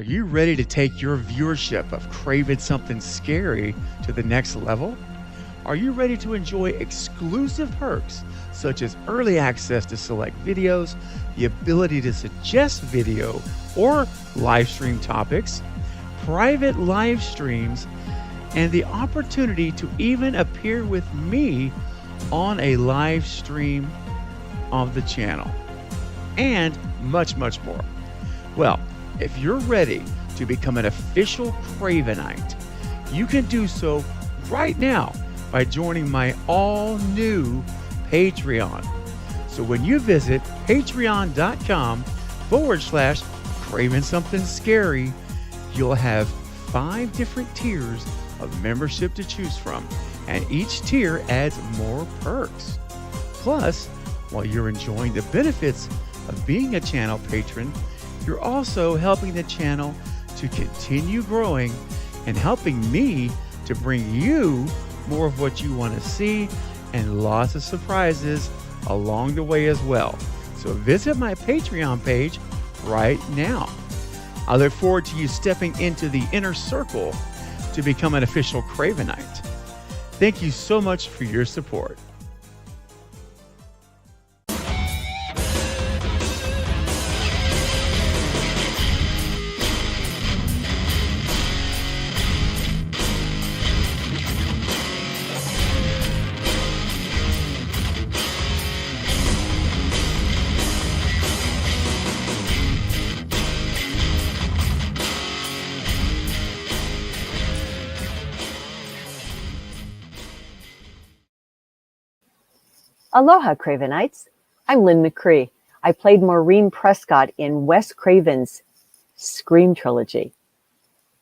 you ready to take your viewership of Craven Something Scary to the next level? Are you ready to enjoy exclusive perks such as early access to select videos, the ability to suggest video or live stream topics, private live streams, and the opportunity to even appear with me on a live stream of the channel, and much, much more? Well, if you're ready to become an official Cravenite, you can do so right now by joining my all-new Patreon. So when you visit patreon.com/Craven Something Scary, you'll have 5 different tiers of membership to choose from, and each tier adds more perks. Plus, while you're enjoying the benefits of being a channel patron, you're also helping the channel to continue growing and helping me to bring you more of what you want to see and lots of surprises along the way as well. So visit my Patreon page right now. I look forward to you stepping into the inner circle to become an official Cravenite. Thank you so much for your support. Aloha, Cravenites. I'm Lynn McCree. I played Maureen Prescott in Wes Craven's Scream trilogy.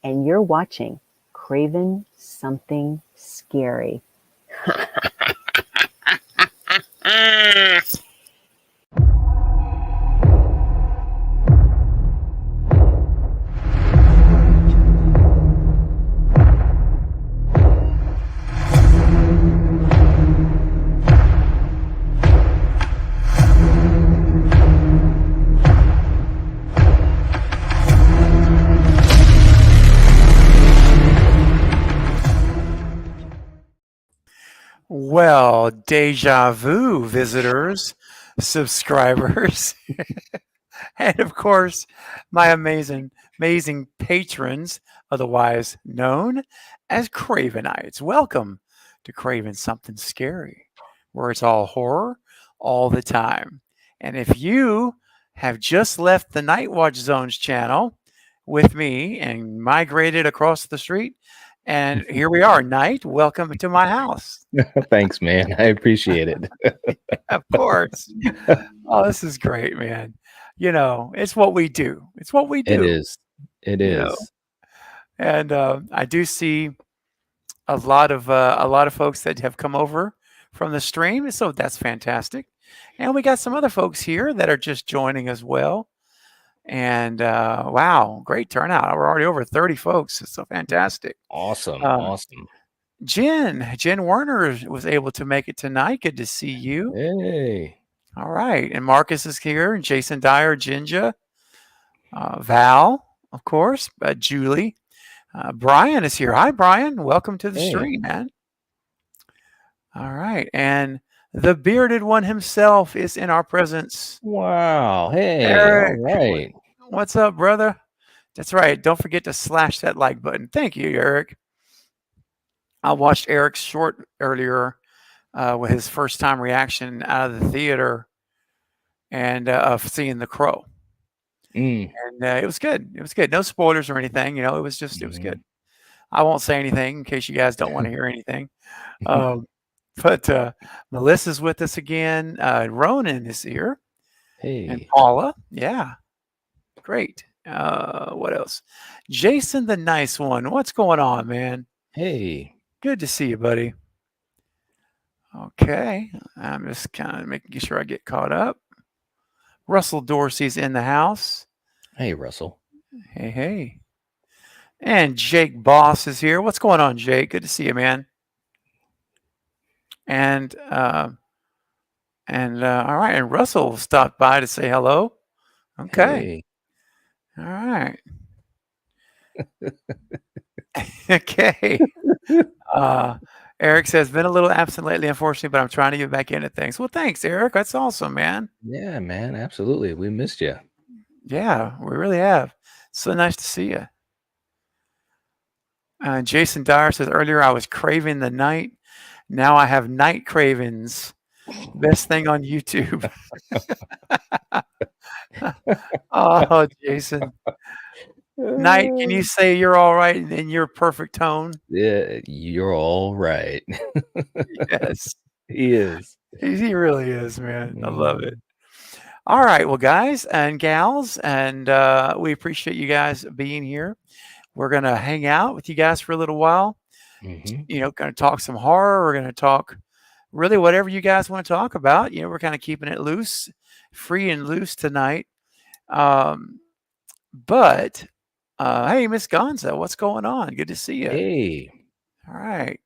And you're watching Craven Something Scary. Well, deja vu visitors, subscribers, and of course, my amazing patrons, otherwise known as Cravenites. Welcome to Craven Something Scary, where it's all horror all the time. And if you have just left the Night Watch Zones channel with me and migrated across the street, and here we are, Night. Welcome to my house. Thanks, man. I appreciate it. Of course. Oh, this is great, man. You know, it's what we do. It's what we do. It is. It you is. know. And I do see a lot of folks that have come over from the stream, so that's fantastic. And we got some other folks here that are just joining as well. And wow, great turnout. We're already over 30 folks. It's so fantastic. Awesome. Awesome. Jen Werner was able to make it tonight. Good to see you. Hey. All right. And Marcus is here, and Jason Dyer, Jinja, Val, of course, Julie. Brian is here. Hi, Brian. Welcome to the stream, man. All right. And the bearded one himself is in our presence. Wow. Hey. Eric, all right. What's up, brother? That's right. Don't forget to slash that like button. Thank you, Eric. I watched Eric's short earlier with his first time reaction out of the theater and of seeing The Crow. And it was good. It was good. No spoilers or anything. You know, it was good. I won't say anything in case you guys don't want to hear anything. But Melissa's with us again. Ronan is here. Hey. And Paula. Yeah. Great. What else? Jason the Nice One. What's going on, man? Hey. Good to see you, buddy. Okay. I'm just kind of making sure I get caught up. Russell Dorsey's in the house. Hey, Russell. Hey. And Jake Boss is here. What's going on, Jake? Good to see you, man. And all right. And Russell stopped by to say hello. Okay. Hey. All right. Okay. Uh, Eric says, been a little absent lately, unfortunately, but I'm trying to get back into things. Well, thanks, Eric. That's awesome, man. Yeah, man, absolutely. We missed you. Yeah, we really have. So nice to see you. Jason Dyer says, earlier I was craving the night. Now I have night cravings. Best thing on YouTube. Oh, Jason. Night, can you say you're all right in your perfect tone? Yeah, you're all right. Yes. He is. He really is, man. I love it. Mhm. All right, well, guys and gals, and we appreciate you guys being here. We're gonna hang out with you guys for a little while. Mhm. Gonna talk some horror. We're gonna talk really whatever you guys want to talk about. We're kind of keeping it loose, free and loose tonight. Um, but hey, Miss Gonzo, what's going on? Good to see you. Hey. All right.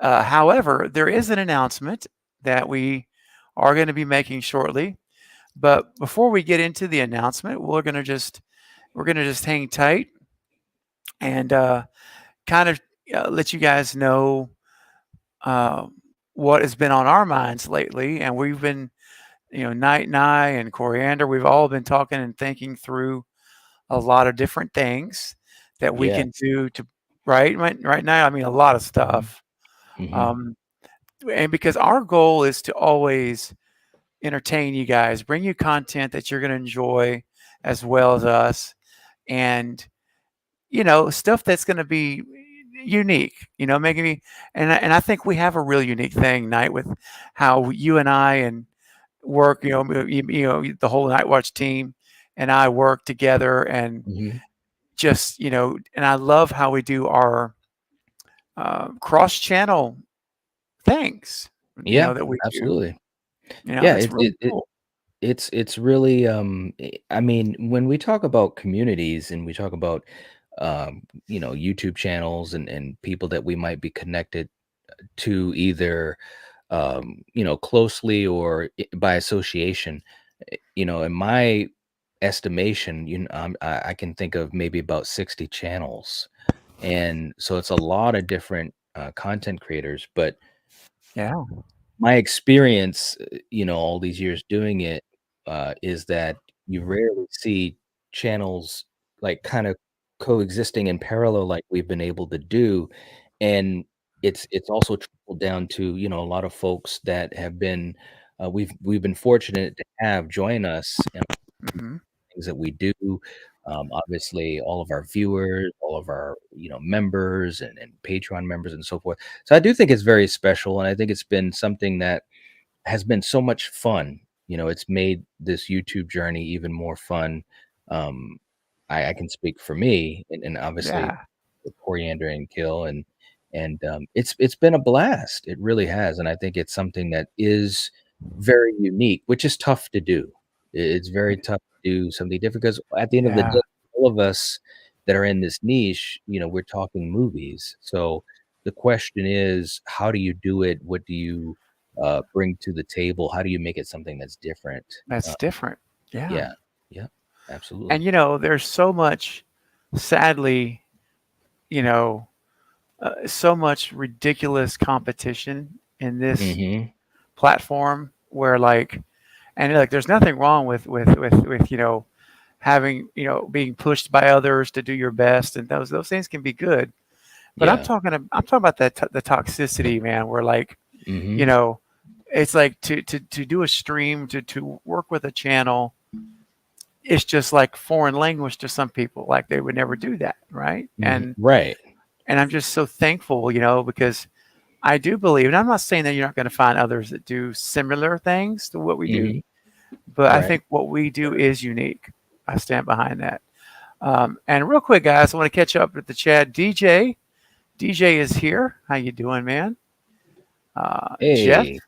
However, there is an announcement that we are going to be making shortly. But before we get into the announcement, we're gonna just hang tight and kind of let you guys know uh, what has been on our minds lately. And we've been, Night and I and Coriander, we've all been talking and thinking through a lot of different things that we Yeah. can do to right now. I mean, a lot of stuff. Mhm. Um, and because our goal is to always entertain you guys, bring you content that you're going to enjoy as well as us, and stuff that's going to be unique. Making me and I think we have a real unique thing, Night, with how you and I and work. The whole Night Watch team and I work together, and Mhm. just and I love how we do our cross channel things. Yeah, That we do. absolutely. Yeah, It's really it cool. it's really I mean, when we talk about communities and we talk about YouTube channels and people that we might be connected to either closely or by association, in my estimation, I can think of maybe about 60 channels. And so it's a lot of different content creators, but Yeah. my experience, all these years doing it, is that you rarely see channels like kind of coexisting in parallel like we've been able to do, and it's also trickled down to a lot of folks that have been we've been fortunate to have join us in Hmm. things that we do. Obviously, all of our viewers, all of our members and Patreon members and so forth. So I do think it's very special, and I think it's been something that has been so much fun. It's made this YouTube journey even more fun. Um, I can speak for me, and obviously Yeah. with Coriander and Kill, and it's been a blast. It really has, and I think it's something that is very unique, which is tough to do. It's very tough to do something different because at the end of the Yeah. day, all of us that are in this niche, we're talking movies. So the question is, how do you do it? What do you bring to the table? How do you make it something that's different? That's different. Yeah. Yeah, yeah, And absolutely. there's so much, sadly, you know, so much ridiculous competition in this Hmm. platform where and like there's nothing wrong with having being pushed by others to do your best, and those things can be good. But Yeah. I'm talking about the toxicity, man, where you Hmm. know it's like to do a stream, to work with a channel, it's just like foreign language to some people. Like they would never do that, right? Hmm. Right. And I'm just so thankful, because I do believe, and I'm not saying that you're not going to find others that do similar things to what we do, Hmm. but I Right. think what we do is unique. I stand behind that. And real quick, guys, I want to catch up with the chat. DJ is here. How you doing, man? Jeff, Hey,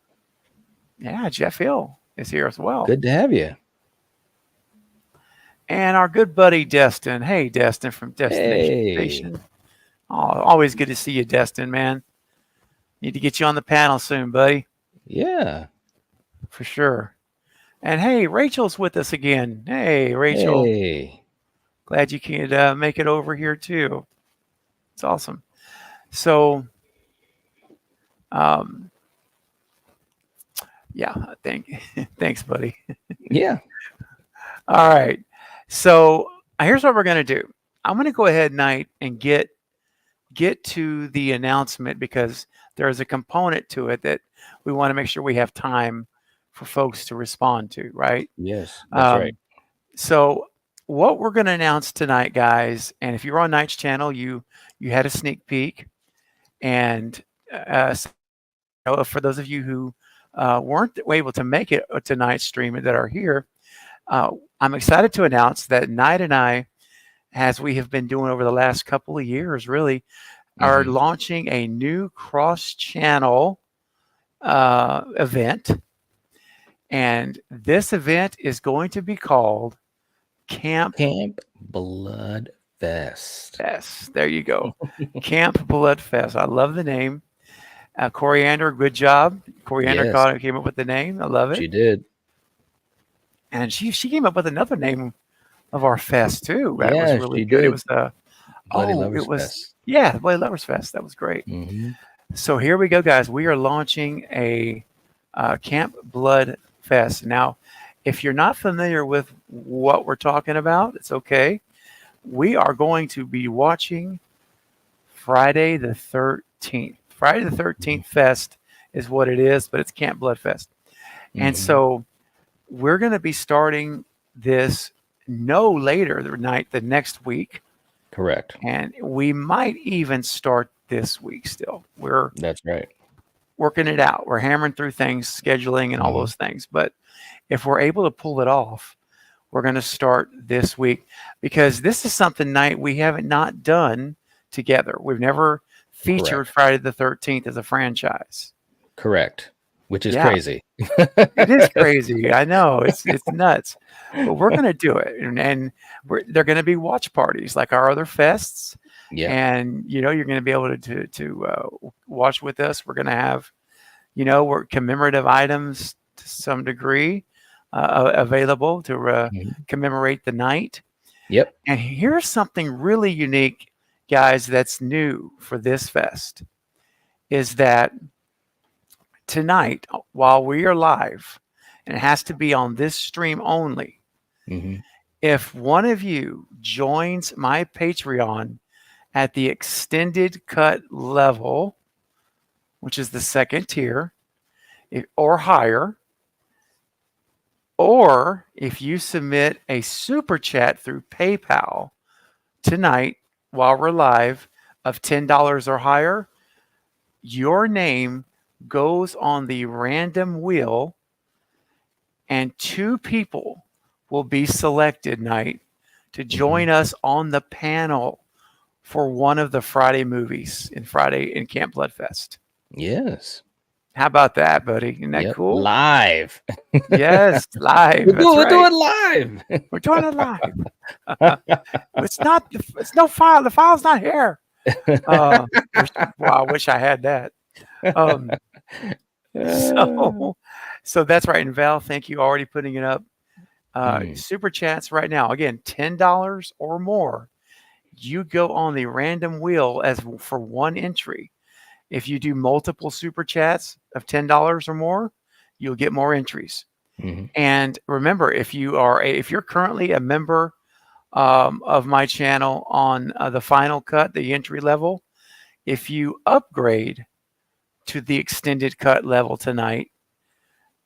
yeah, Jeff Hill is here as well. good to have you. And our good buddy Destin. Hey, Destin from Destination Hey. Station. Oh, always good to see you, Destin, man. Need to get you on the panel soon, buddy, Yeah. for sure. And hey, Rachel's with us again. Hey, Rachel. Hey. Glad you could make it over here too. It's awesome. So, um, yeah, thanks, buddy. Yeah. All right. So here's what we're gonna do. I'm gonna go ahead, Knight, and get to the announcement because there is a component to it that we want to make sure we have time for folks to respond to, right? Yes, that's right. So what we're going to announce tonight, guys, and if you're on Knight's channel, you had a sneak peek, and so, for those of you who weren't able to make it to tonight's stream that are here, I'm excited to announce that Knight and I, as we have been doing over the last couple of years, really, are launching a new cross-channel event. And this event is going to be called Camp Blood Fest. There you go. Camp Blood Fest. I love the name. Coriander, good job. Coriander came up with the name. I love it. She did. And she came up with another name of our fest too. That was really good. Did. It was Bloody Lovers Fest. Yeah, Bloody Lovers Fest. That was great. So here we go, guys. We are launching a Camp Blood Fest. Now, if you're not familiar with what we're talking about, it's okay. We are going to be watching Friday the 13th. Friday the 13th Fest is what it is, but it's Camp Blood Fest. And so we're going to be starting this no later the next week. Correct. And we might even start this week still. That's right. Working it out. We're hammering through things, scheduling and all those things. But if we're able to pull it off, we're going to start this week because this is something, Knight, we haven't not done together. We've never featured Friday the 13th as a franchise. Correct. Which is crazy. It is crazy. I know. It's nuts. But we're going to do it. And they're going to be watch parties like our other fests. Yeah. And, you're going to be able to watch with us. We're going to have, we're commemorative items to some degree available to commemorate the night. Yep. And here's something really unique, guys, that's new for this fest is that tonight, while we are live, and it has to be on this stream only, if one of you joins my Patreon at the extended cut level, which is the second tier, or higher, or if you submit a super chat through PayPal tonight while we're live of $10 or higher, your name goes on the random wheel and 2 people will be selected, Knight, to join us on the panel for one of the Friday movies in Camp Blood Fest. Yes. How about that, buddy? Isn't that cool? Live. Yes, live. We're doing live. We're doing it live. It's no file. The file's not here. Wow, I wish I had that. So that's right. And Val, thank you. Already putting it up. Super chats right now. Again, $10 or more. You go on the random wheel as for one entry. If you do multiple super chats of $10 or more, you'll get more entries. And remember, if you're currently a member of my channel on the final cut, the entry level, if you upgrade to the extended cut level tonight,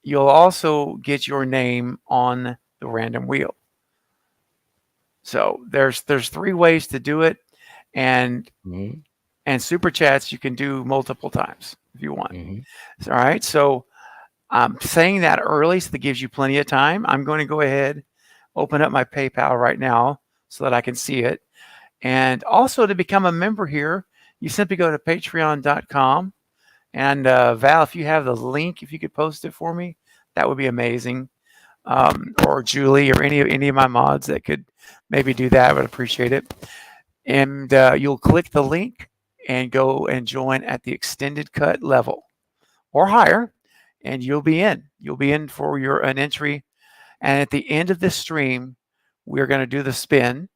you'll also get your name on the random wheel. So there's 3 ways to do it, and super chats you can do multiple times if you want. All right. So I'm saying that early so that gives you plenty of time. I'm going to go ahead, open up my PayPal right now so that I can see it. And also to become a member here, you simply go to patreon.com. And Val, if you have the link, if you could post it for me, that would be amazing. Or Julie or any of my mods that could maybe do that, I would appreciate it. And you'll click the link and go and join at the extended cut level or higher, and you'll be in. You'll be in for an entry. And at the end of this stream, we're going to do the spin.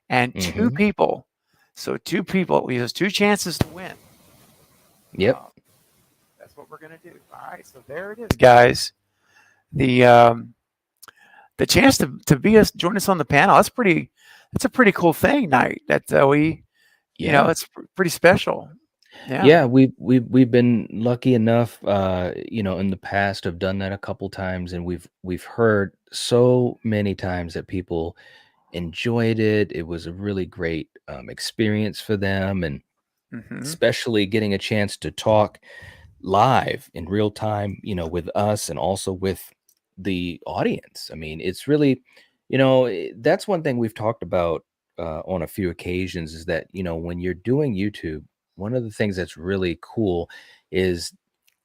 and two Mhm. people. So two people, there's two chances to win. Yep. Uh, that's what we're gonna do. All right, so there it is, guys. The the chance to be us join us on the panel. That's a pretty cool thing, Night. That we, Yeah. it's pretty special. Yeah. Yeah, we've been lucky enough, in the past have done that a couple times, and we've heard so many times that people enjoyed it. It was a really great experience for them, and Mm-hmm. especially getting a chance to talk live in real time, with us and also with the audience. I mean, it's really, that's one thing we've talked about on a few occasions is that, when you're doing YouTube, one of the things that's really cool is,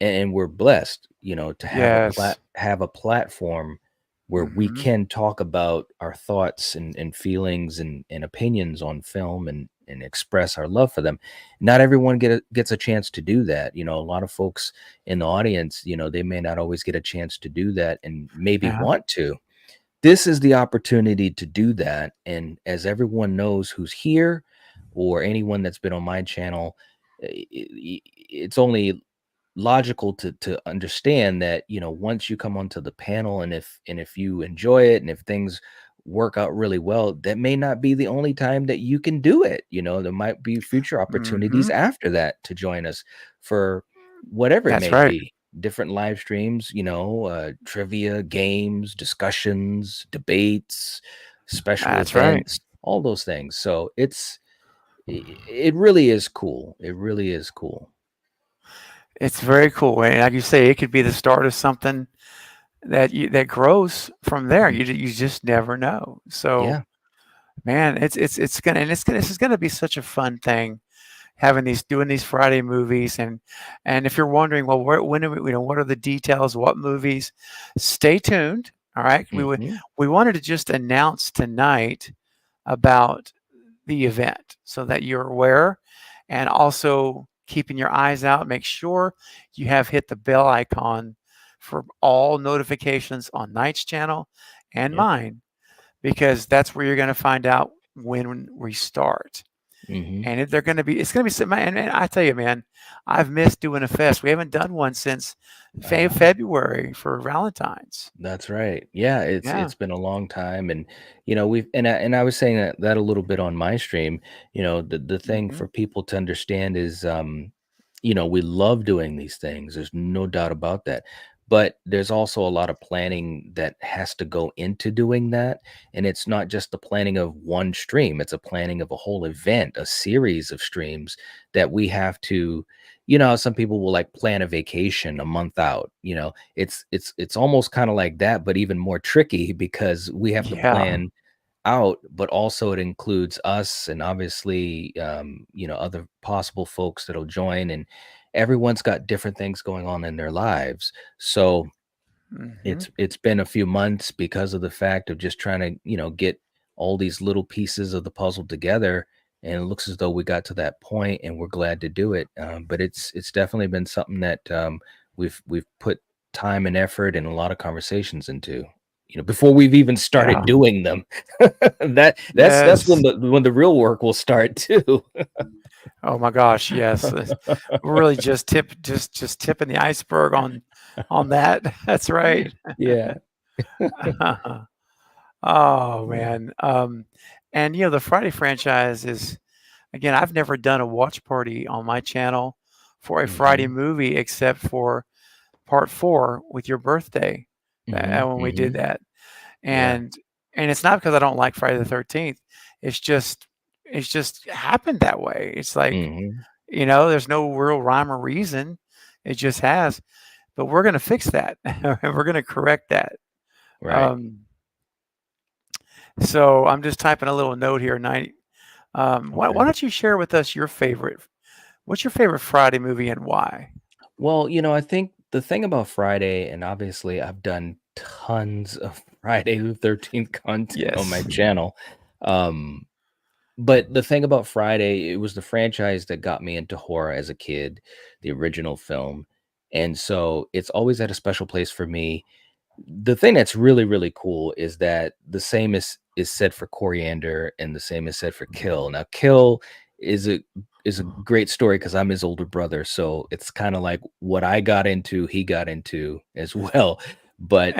and we're blessed, to Yes. have a platform where we Mm-hmm. can talk about our thoughts and feelings and opinions on film and express our love for them. Not everyone gets a chance to do that. A lot of folks in the audience, they may not always get a chance to do that and maybe Yeah. want to. This is the opportunity to do that. And as everyone knows who's here or anyone that's been on my channel, it's only logical to understand that, once you come onto the panel, and if you enjoy it and if things work out really well, that may not be the only time that you can do it. There might be future Mm-hmm. opportunities after that to join us for whatever it That's may right. be. Different live streams, trivia, games, discussions, debates, special That's right. events, all those things. So it really is cool. It really is cool. It's very cool, and like you say, it could be the start of something that grows from there. You just never know. So, Yeah. man, this is gonna be such a fun thing having these doing these Friday movies, and if you're wondering, well, when are we, what are the details? What movies? Stay tuned. All right, Hmm. we wanted to just announce tonight about the event so that you're aware, and also keeping your eyes out. Make sure you have hit the bell icon for all notifications on Night's channel and Yep. mine, because that's where you're going to find out when we start. Hmm. And it's going to be some, and I tell you, man, I've missed doing a fest. We haven't done one since Uh-huh. February for Valentine's. That's right. Yeah, Yeah. it's been a long time, and we've and I was saying that a little bit on my stream. The thing Hmm. for people to understand is, we love doing these things. There's no doubt about that. But there's also a lot of planning that has to go into doing that, and it's not just the planning of one stream. It's a planning of a whole event, a series of streams that we have to. How some people will like plan a vacation a month out. It's almost kind of like that, but even more tricky because we have to Yeah. plan out, but also it includes us and obviously other possible folks that'll join, and everyone's got different things going on in their lives. So Hmm. it's been a few months because of the fact of just trying to, get all these little pieces of the puzzle together. And it looks as though we got to that point, and we're glad to do it. But it's definitely been something that we've put time and effort and a lot of conversations into. Before we've even started Yeah. doing them. That's Yes. when the real work will start too. Oh my gosh, yes. We're really just tipping the iceberg on that. That's right. Yeah. Oh Yeah. man. And the Friday franchise is, again, I've never done a watch party on my channel for a Friday Hmm. movie except for part 4 with your birthday, Hmm. when we did Hmm. that. Yeah. And it's not because I don't like Friday the 13th. It's just happened that way. It's like, Hmm. there's no real rhyme or reason. It just has. But we're going to fix that. We're going to correct that. Right. Um, so I'm just typing a little note here, Night. Why Okay. don't you share with us your favorite? What's your favorite Friday movie and why? Well, I think the thing about Friday, and obviously I've done tons of Friday the 13th content on my Yes. channel. Um, but the thing about Friday, it was the franchise that got me into horror as a kid, the original film. And so it's always at a special place for me. the thing that's really, really cool is that the same is said for Coriander and the same is said for Kill. Now, Kill is a great story because I'm his older brother, so it's kind of like what I got into, he got into as well. But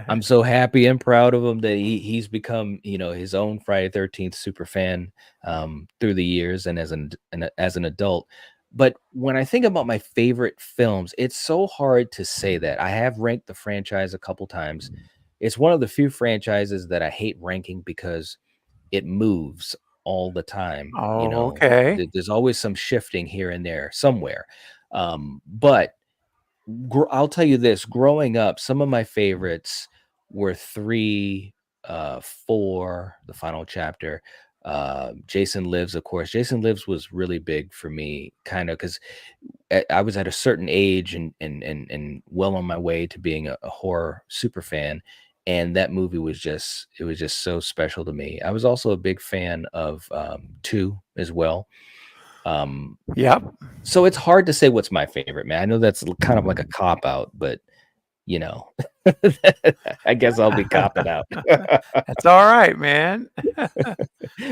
I'm so happy and proud of him that he's become, his own Friday 13th super fan through the years and as an adult. But when I think about my favorite films, it's so hard to say that. I have ranked the franchise a couple times. It's one of the few franchises that I hate ranking because it moves all the time. Oh, okay. There's always some shifting here and there somewhere. But I'll tell you this, growing up, some of my favorites were 3, 4, the final chapter. Jason Lives, of course. Jason Lives was really big for me, kind of because I was at a certain age and well on my way to being a horror super fan. And that movie was just so special to me. I was also a big fan of 2 as well. Yep. So it's hard to say what's my favorite, man. I know that's kind of like a cop out, but I guess I'll be copping out. That's all right, man.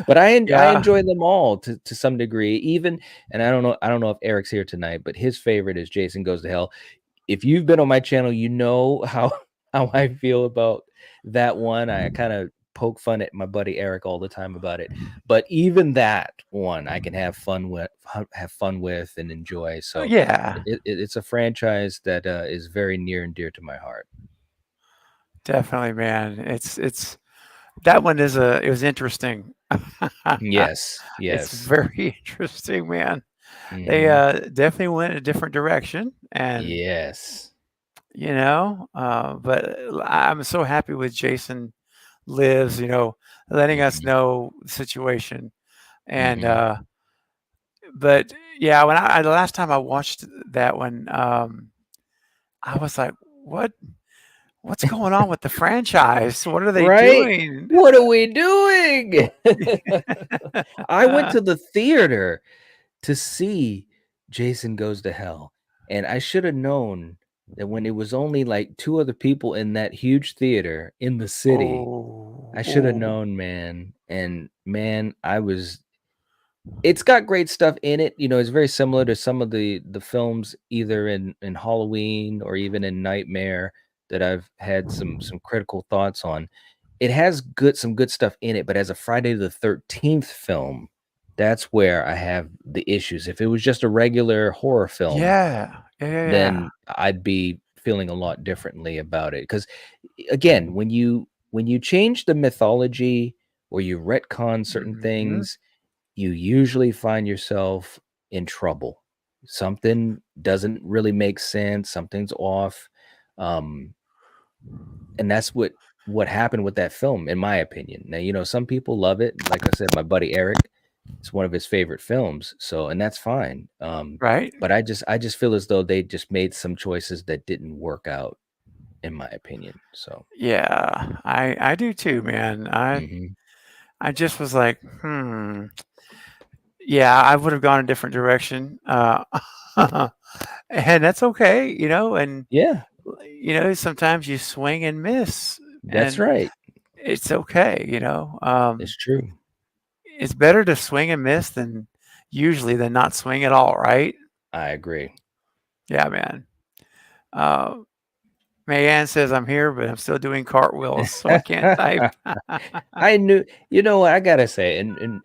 But I Yeah. enjoy them all to some degree. Even, and I don't know if Eric's here tonight, but his favorite is Jason Goes to Hell. If you've been on my channel, you know how I feel about that one. I kind of poke fun at my buddy Eric all the time about it. But even that one I can have fun with and enjoy. So Yeah, it's a franchise that is very near and dear to my heart. definitely, man. It's that one it was interesting. Yes. It's very interesting, man. They Mhm. definitely went a different direction, and Yes. but I'm so happy with Jason Lives, letting us Mhm. know the situation. And Mhm. but yeah, when the last time I watched that one, I was like, what's going on with the franchise? What are they Right? doing? What are we doing? I went to the theater to see Jason Goes to Hell, and I should have known that when it was only like 2 other people in that huge theater in the city. Oh, I should have oh, known, man. And man, it's got great stuff in it. It's very similar to some of the films either in Halloween or even in Nightmare that I've had some critical thoughts on. It has some good stuff in it, but as a Friday the 13th film, that's where I have the issues. If it was just a regular horror film, yeah, yeah, yeah, yeah. then I'd be feeling a lot differently about it. Because again, when you change the mythology or you retcon certain Mhm. things, you usually find yourself in trouble. Something doesn't really make sense, something's off. Um, and that's what happened with that film, in my opinion. Now, some people love it. Like I said, my buddy Eric, it's one of his favorite films. So, and that's fine. Right? But I just feel as though they just made some choices that didn't work out, in my opinion. So, Yeah, I do too, man. mhm. I just was like, yeah, I would have gone a different direction. And that's okay, and Yeah, sometimes you swing and miss, that's and right. it's okay, It's true. it's better to swing and miss than not swing at all, right? I agree. Yeah, man. Uh, Mayanne says I'm here, but I'm still doing cartwheels, so I can't type. I knew, what I gotta say, and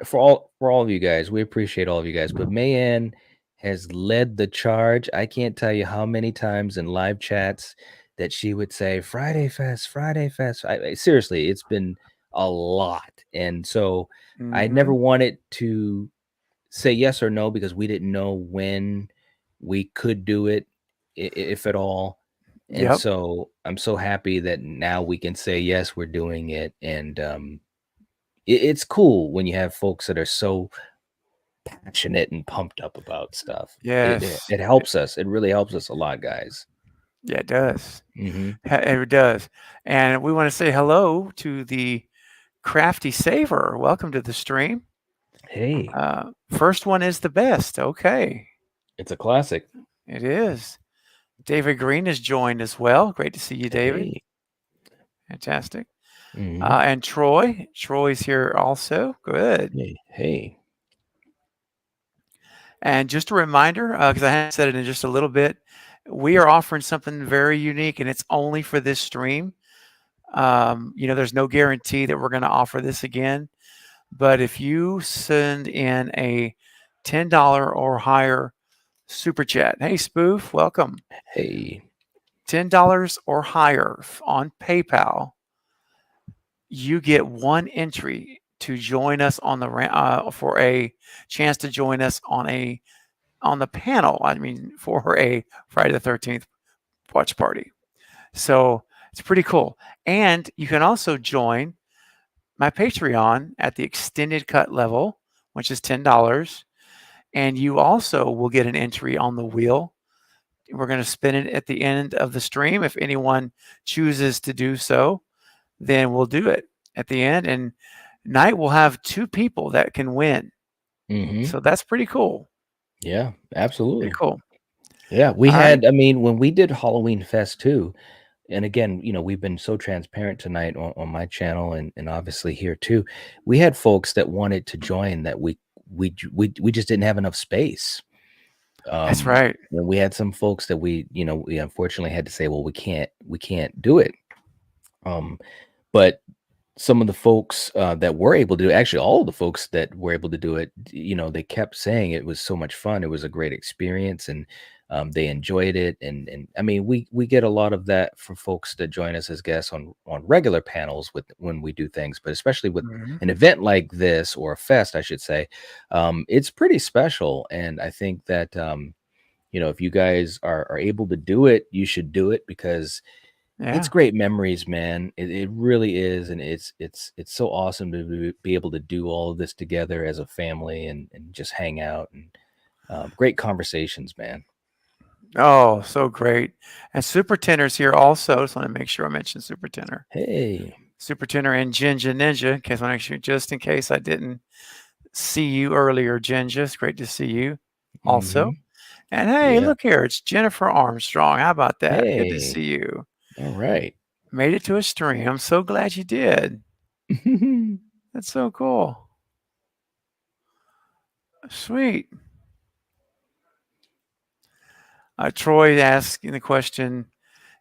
for all of you guys, we appreciate all of you guys, but Mayan has led the charge. I can't tell you how many times in live chats that she would say Friday Fest, Friday Fest. Seriously, it's been a lot, and so I never Mhm. wanted to say yes or no because we didn't know when we could do it, if at all. And Yep. so I'm so happy that now we can say yes, we're doing it. And it's cool when you have folks that are so passionate and pumped up about stuff. It, it, Yes. it helps us. It really helps us a lot, guys. Yeah, it does. Hmm. It does. And we want to say hello to the Crafty Saver. Welcome to the stream. Hey, First one is the best. Okay. it's a classic. It is. David Green has joined as well. Great to see you, David. Hey. Fantastic. Mhm. And Troy's here also. Good. Hey. And just a reminder, because I haven't said it in just a little bit, we are offering something very unique, and it's only for this stream. There's no guarantee that we're going to offer this again, but if you send in a $10 or higher super chat, hey Spoof, welcome. Hey. $10 or higher on PayPal, you get one entry to join us on the for a chance to join us on the panel. I mean, for a Friday the 13th watch party. So it's pretty cool. And you can also join my Patreon at the extended cut level, which is $10. And you also will get an entry on the wheel. We're going to spin it at the end of the stream. If anyone chooses to do so, then we'll do it at the end. And Knight will have 2 people that can win. Mhm. So that's pretty cool. Yeah, absolutely. Pretty cool. Yeah, we All had right. I mean, when we did Halloween Fest too, and again, we've been so transparent tonight on my channel and obviously here too. We had folks that wanted to join that we just didn't have enough space. That's right. And we had some folks that we unfortunately had to say, well, we can't do it. But some of the folks that were able to, actually all of the folks that were able to do it, they kept saying it was so much fun. It was a great experience, and they enjoyed it. And I mean, we get a lot of that from folks that join us as guests on regular panels when we do things, but especially with Mhm. an event like this, or a fest, I should say, it's pretty special. And I think that if you guys are able to do it, you should do it, because it's Yeah. great memories, man. It really is, and it's so awesome to be able to do all of this together as a family, and just hang out, and great conversations, man. Oh, so great. And Super Tender's here also. Just want to make sure I mention Super Tender. Hey. Super Tender and Jinja Ninja, just in case I didn't see you earlier, Jinja. It's great to see you also. Mhm. And hey, Yeah. look here, it's Jennifer Armstrong. How about that? Good to Hey. see you. All right. Made it to a stream. I'm so glad you did. That's so cool. Sweet. Troy asking the question,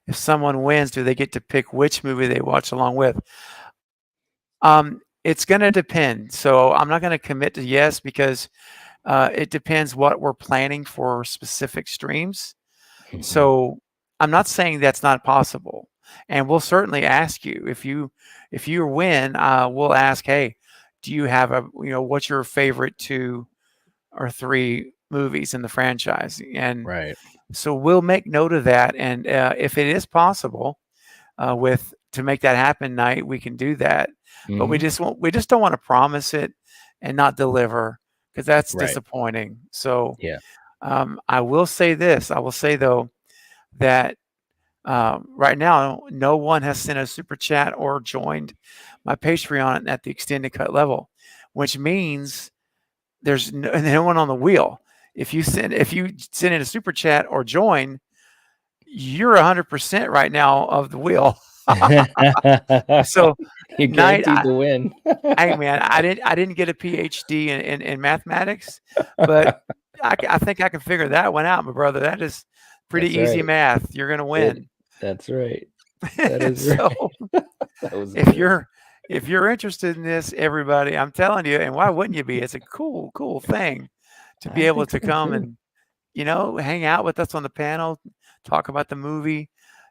if someone wins, do they get to pick which movie they watch along with? It's going to depend. So I'm not going to commit to yes, because it depends what we're planning for specific streams. Mhm. So I'm not saying that's not possible. And we'll certainly ask you if you win, we'll ask, hey, do you have what's your favorite 2 or 3 movies in the franchise? And Right. so we'll make note of that. And if it is possible to make that happen, Night, we can do that. But we Mhm. just don't want to promise it and not deliver, because that's Right. disappointing. So Yeah. I will say this. I will say, though, that right now, no one has sent a super chat or joined my Patreon at the extended cut level, which means there's no one on the wheel. If you send in a super chat or join, you're 100% right now of the wheel. So, You're Night, guaranteed to win. hey man, I didn't get a PhD in mathematics, but I think I can figure that one out, my brother. That is pretty That's easy right. math. You're gonna win. That's right. That is right. So That was if good. you're interested in this, everybody, I'm telling you, and why wouldn't you be? It's a cool thing to be I able think to so come too. and hang out with us on the panel, talk about the movie.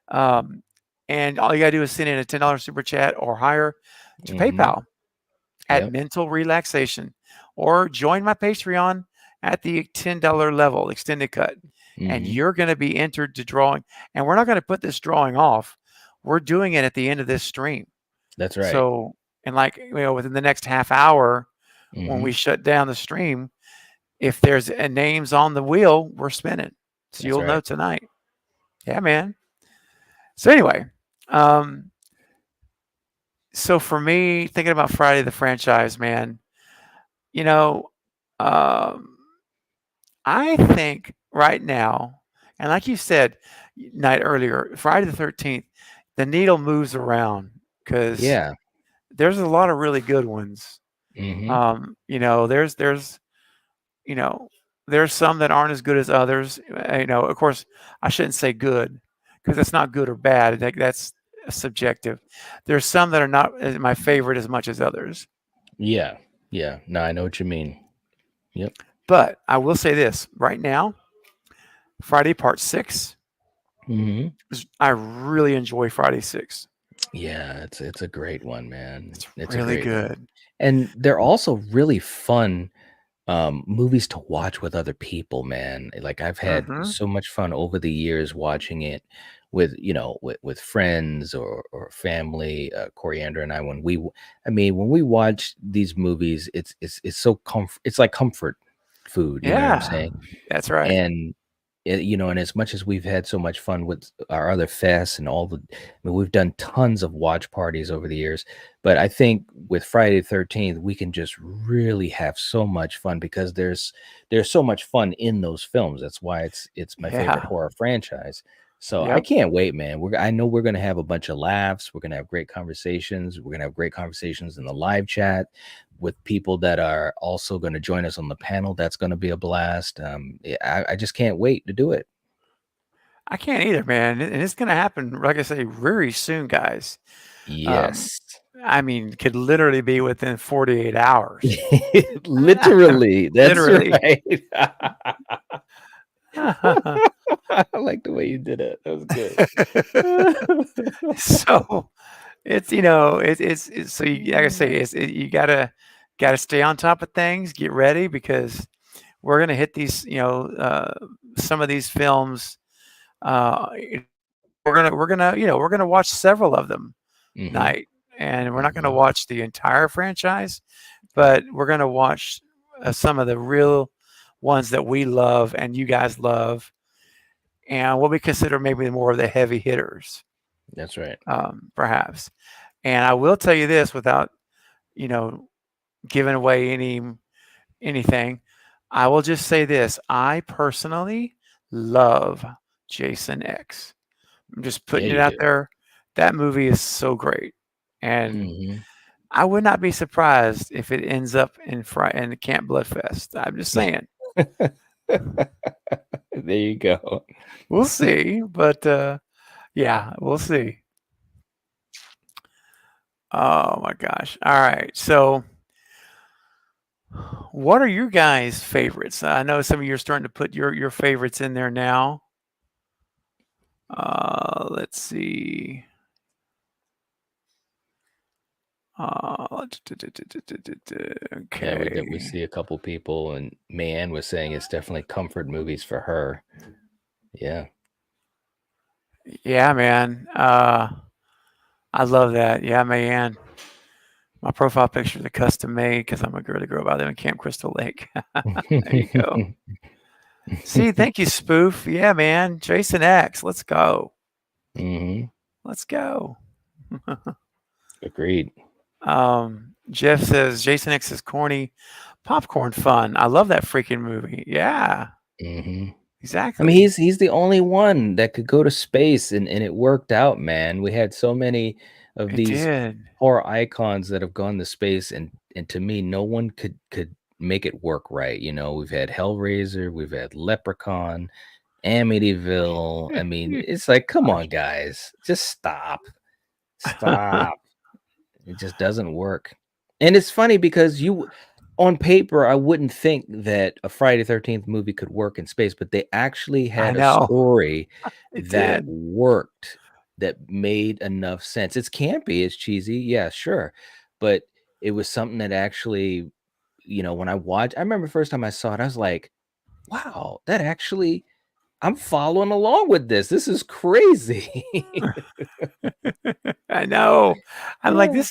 Um, and all you gotta do is send in a $10 super chat or higher to Mhm. PayPal at Yep. Mental Relaxation, or join my Patreon at the $10 level, extended cut, and Mhm. you're going to be entered to drawing. And we're not going to put this drawing off. We're doing it at the end of this stream. That's right. So, and within the next half hour, when we Mhm. shut down the stream, if there's names on the wheel, we're spinning. So That's you'll know right. tonight. Yeah, man. So anyway, um, so for me, thinking about Friday the franchise, man, you know, um, I think right now, and like you said, night earlier, Friday the 13th, the needle moves around because Yeah. there's a lot of really good ones. Mhm. There's you know, there's some that aren't as good as others. Of course, I shouldn't say good because that's not good or bad. I think that's subjective. There's some that are not my favorite as much as others. Yeah. Yeah. No, I know what you mean. Yep. But I will say this right now, Friday Part 6, Mhm. I really enjoy Friday 6. Yeah, it's a great one, man. It's It's a really great one. good. And they're also really fun movies to watch with other people, man. Like I've had Hmm. so much fun over the years watching it with, with friends or family. Coriander and I, when we watch these movies, it's so it's like comfort food. You know what I'm Yeah, saying? that's right. And and as much as we've had so much fun with our other fests and I mean, we've done tons of watch parties over the years, but I think with Friday the 13th, we can just really have so much fun because there's so much fun in those films. That's why it's my favorite Yeah. horror franchise. So I Yep. can't wait, man. I know we're gonna have a bunch of laughs. We're gonna have great conversations. We're gonna have great conversations in the live chat with people that are also going to join us on the panel. That's going to be a blast. Yeah, I just can't wait to do it. I can't either, man. And it's going to happen, like I say, very soon, guys. Um, Yes. I mean, could literally be within 48 hours. Literally. That's Literally. right. I like the way you did it. That was good. So it's so you, like I say, you gotta stay on top of things, get ready because we're gonna hit these, some of these films. Uh, we're gonna watch several of them Mhm, night, and we're not gonna mhm. watch the entire franchise, but we're gonna watch some of the real ones that we love and you guys love, and what we consider maybe more of the heavy hitters, That's right. perhaps. And I will tell you this without, you know, giving away anything. I will just say this. I personally love Jason X. I'm just Yeah, putting it you out do. there. That movie is so great. And Mhm. I would not be surprised if it ends up in Camp Bloodfest. I'm just saying. There you go. We'll see. But yeah, we'll see. Oh my gosh. All right. So what are your guys' favorites? I know some of you are starting to put your favorites in there now. Let's see. Yeah, we Okay. see a couple people, and Mayanne was saying it's definitely comfort movies for her. Yeah. Yeah, man. I love that. Yeah, man. My profile picture is a custom made because I'm a girly girl by there in Camp Crystal Lake. There you go. See, thank you, Spoof. Yeah, man. Jason X. Let's go. Mhm. Let's go. Agreed. Jeff says Jason X is corny popcorn fun. I love that freaking movie. Yeah, Mhm. I mean, exactly. he's the only one that could go to space, and it worked out, man. We had so many of It these did. horror icons that have gone to space, and to me, no one could make it work right. We've had Hellraiser, we've had Leprechaun, Amityville. I mean, it's like, come on, Gosh. guys, just stop, stop. It just doesn't work. And it's funny because on paper, I wouldn't think that a Friday 13th movie could work in space, but they actually I had a know. story It that did. worked, that made enough sense. It's campy, it's cheesy, yeah, sure. But it was something that actually, when I remember the first time I saw it, I was like, wow, that actually, I'm following along with this. This is crazy. I know. I'm like, Yeah.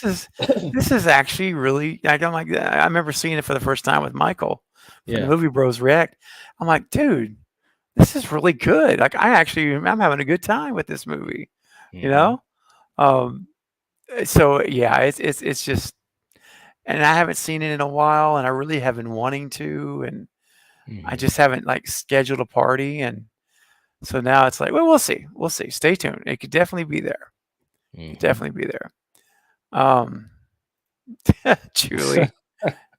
this is actually really. I'm like, I remember seeing it for the first time with Michael from the Yeah. Movie Bros React. I'm like, dude, this is really good. Like, I'm having a good time with this movie. You Mhm. know. Um. So yeah, it's just, and I haven't seen it in a while, and I really have been wanting to, and I Mhm. just haven't like scheduled a party, and So now it's like, well, we'll see. We'll see. Stay tuned. It could definitely be there. Mhm. Definitely be there. Um, Julie,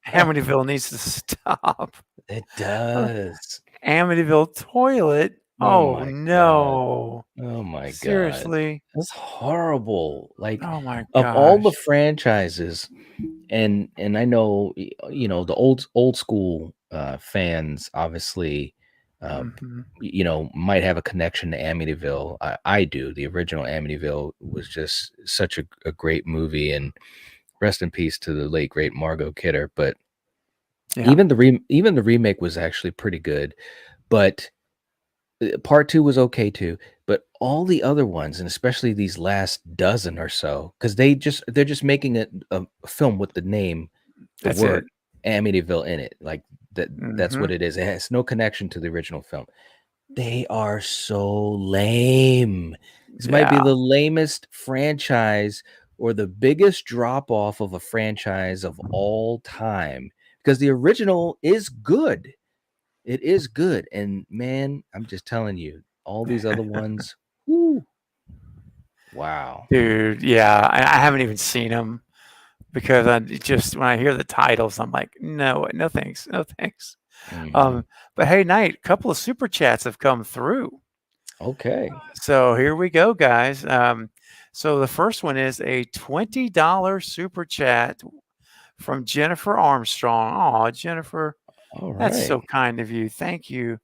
Amityville needs to stop. It Uh, does. Amityville toilet. Oh Oh my god. no. Oh my god. Seriously. That's horrible. Like, Oh my of all the gosh. franchises, and I know, the old school, fans obviously, uh, Hmm. might have a connection to Amityville. I do. The original Amityville was just such a great movie, and rest in peace to the late great Margot Kidder, but Yeah, even the remake was actually pretty good, but part 2 was okay too, but all the other ones, and especially these last dozen or so, because they're just making it a film with the name, the that's it. word Amityville in it. Like, that's Hmm. what it is. It has no connection to the original film. They are so lame. This might be Yeah. the lamest franchise or the biggest drop off of a franchise of all time, because the original is good. It is good, and man, I'm just telling you, all these other ones, whoo, wow. Dude, yeah. I haven't even seen them because I just when I hear the titles, I'm like, no, no thanks, no thanks. Mhm. Um, but hey, Knight, a couple of super chats have come through. Okay. So here we go, guys. So the first one is a $20 super chat from Jennifer Armstrong. Oh, Jennifer, that's Alright. so kind of you. Thank you.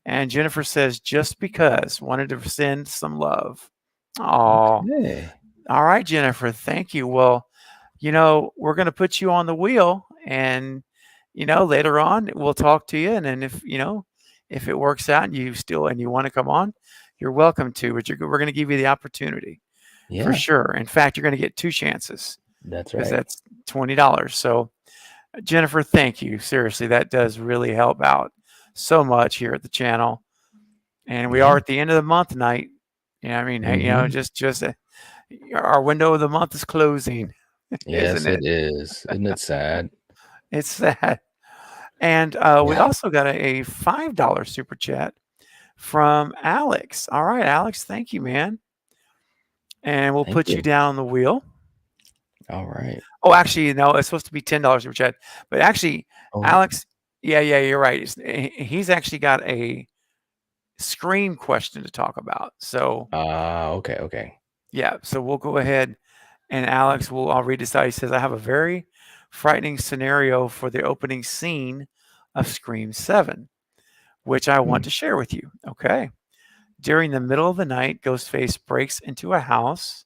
And Jennifer says, just because, wanted to send some love. Oh, Okay. all right, Jennifer. Thank you. Well, we're going to put you on the wheel and, later on we'll talk to you. And then if it works out and you want to come on, you're welcome to, but we're going to give you the opportunity for Yeah, sure. In fact, you're going to get two chances that's because right. that's $20. So Jennifer, thank you. Seriously, that does really help out so much here at the channel. And we Yeah. are at the end of the month night. I mean, hey, Mhm. just our window of the month is closing, isn't Yes, it it? is. Isn't it sad? It's sad. And we Yeah. also got a $5 super chat from Alex. All right, Alex, thank you, man. And we'll Thank put you you. down on the wheel. Alright. Oh, actually, no, it's supposed to be $10 super chat. But actually, Oh, Alex, yeah, you're right. He's actually got a Scream question to talk about. So, okay, okay. yeah, so we'll go ahead and Alex I'll read this out. He says, I have a very frightening scenario for the opening scene of Scream 7, which I want Hmm. to share with you. Okay. During the middle of the night, Ghostface breaks into a house,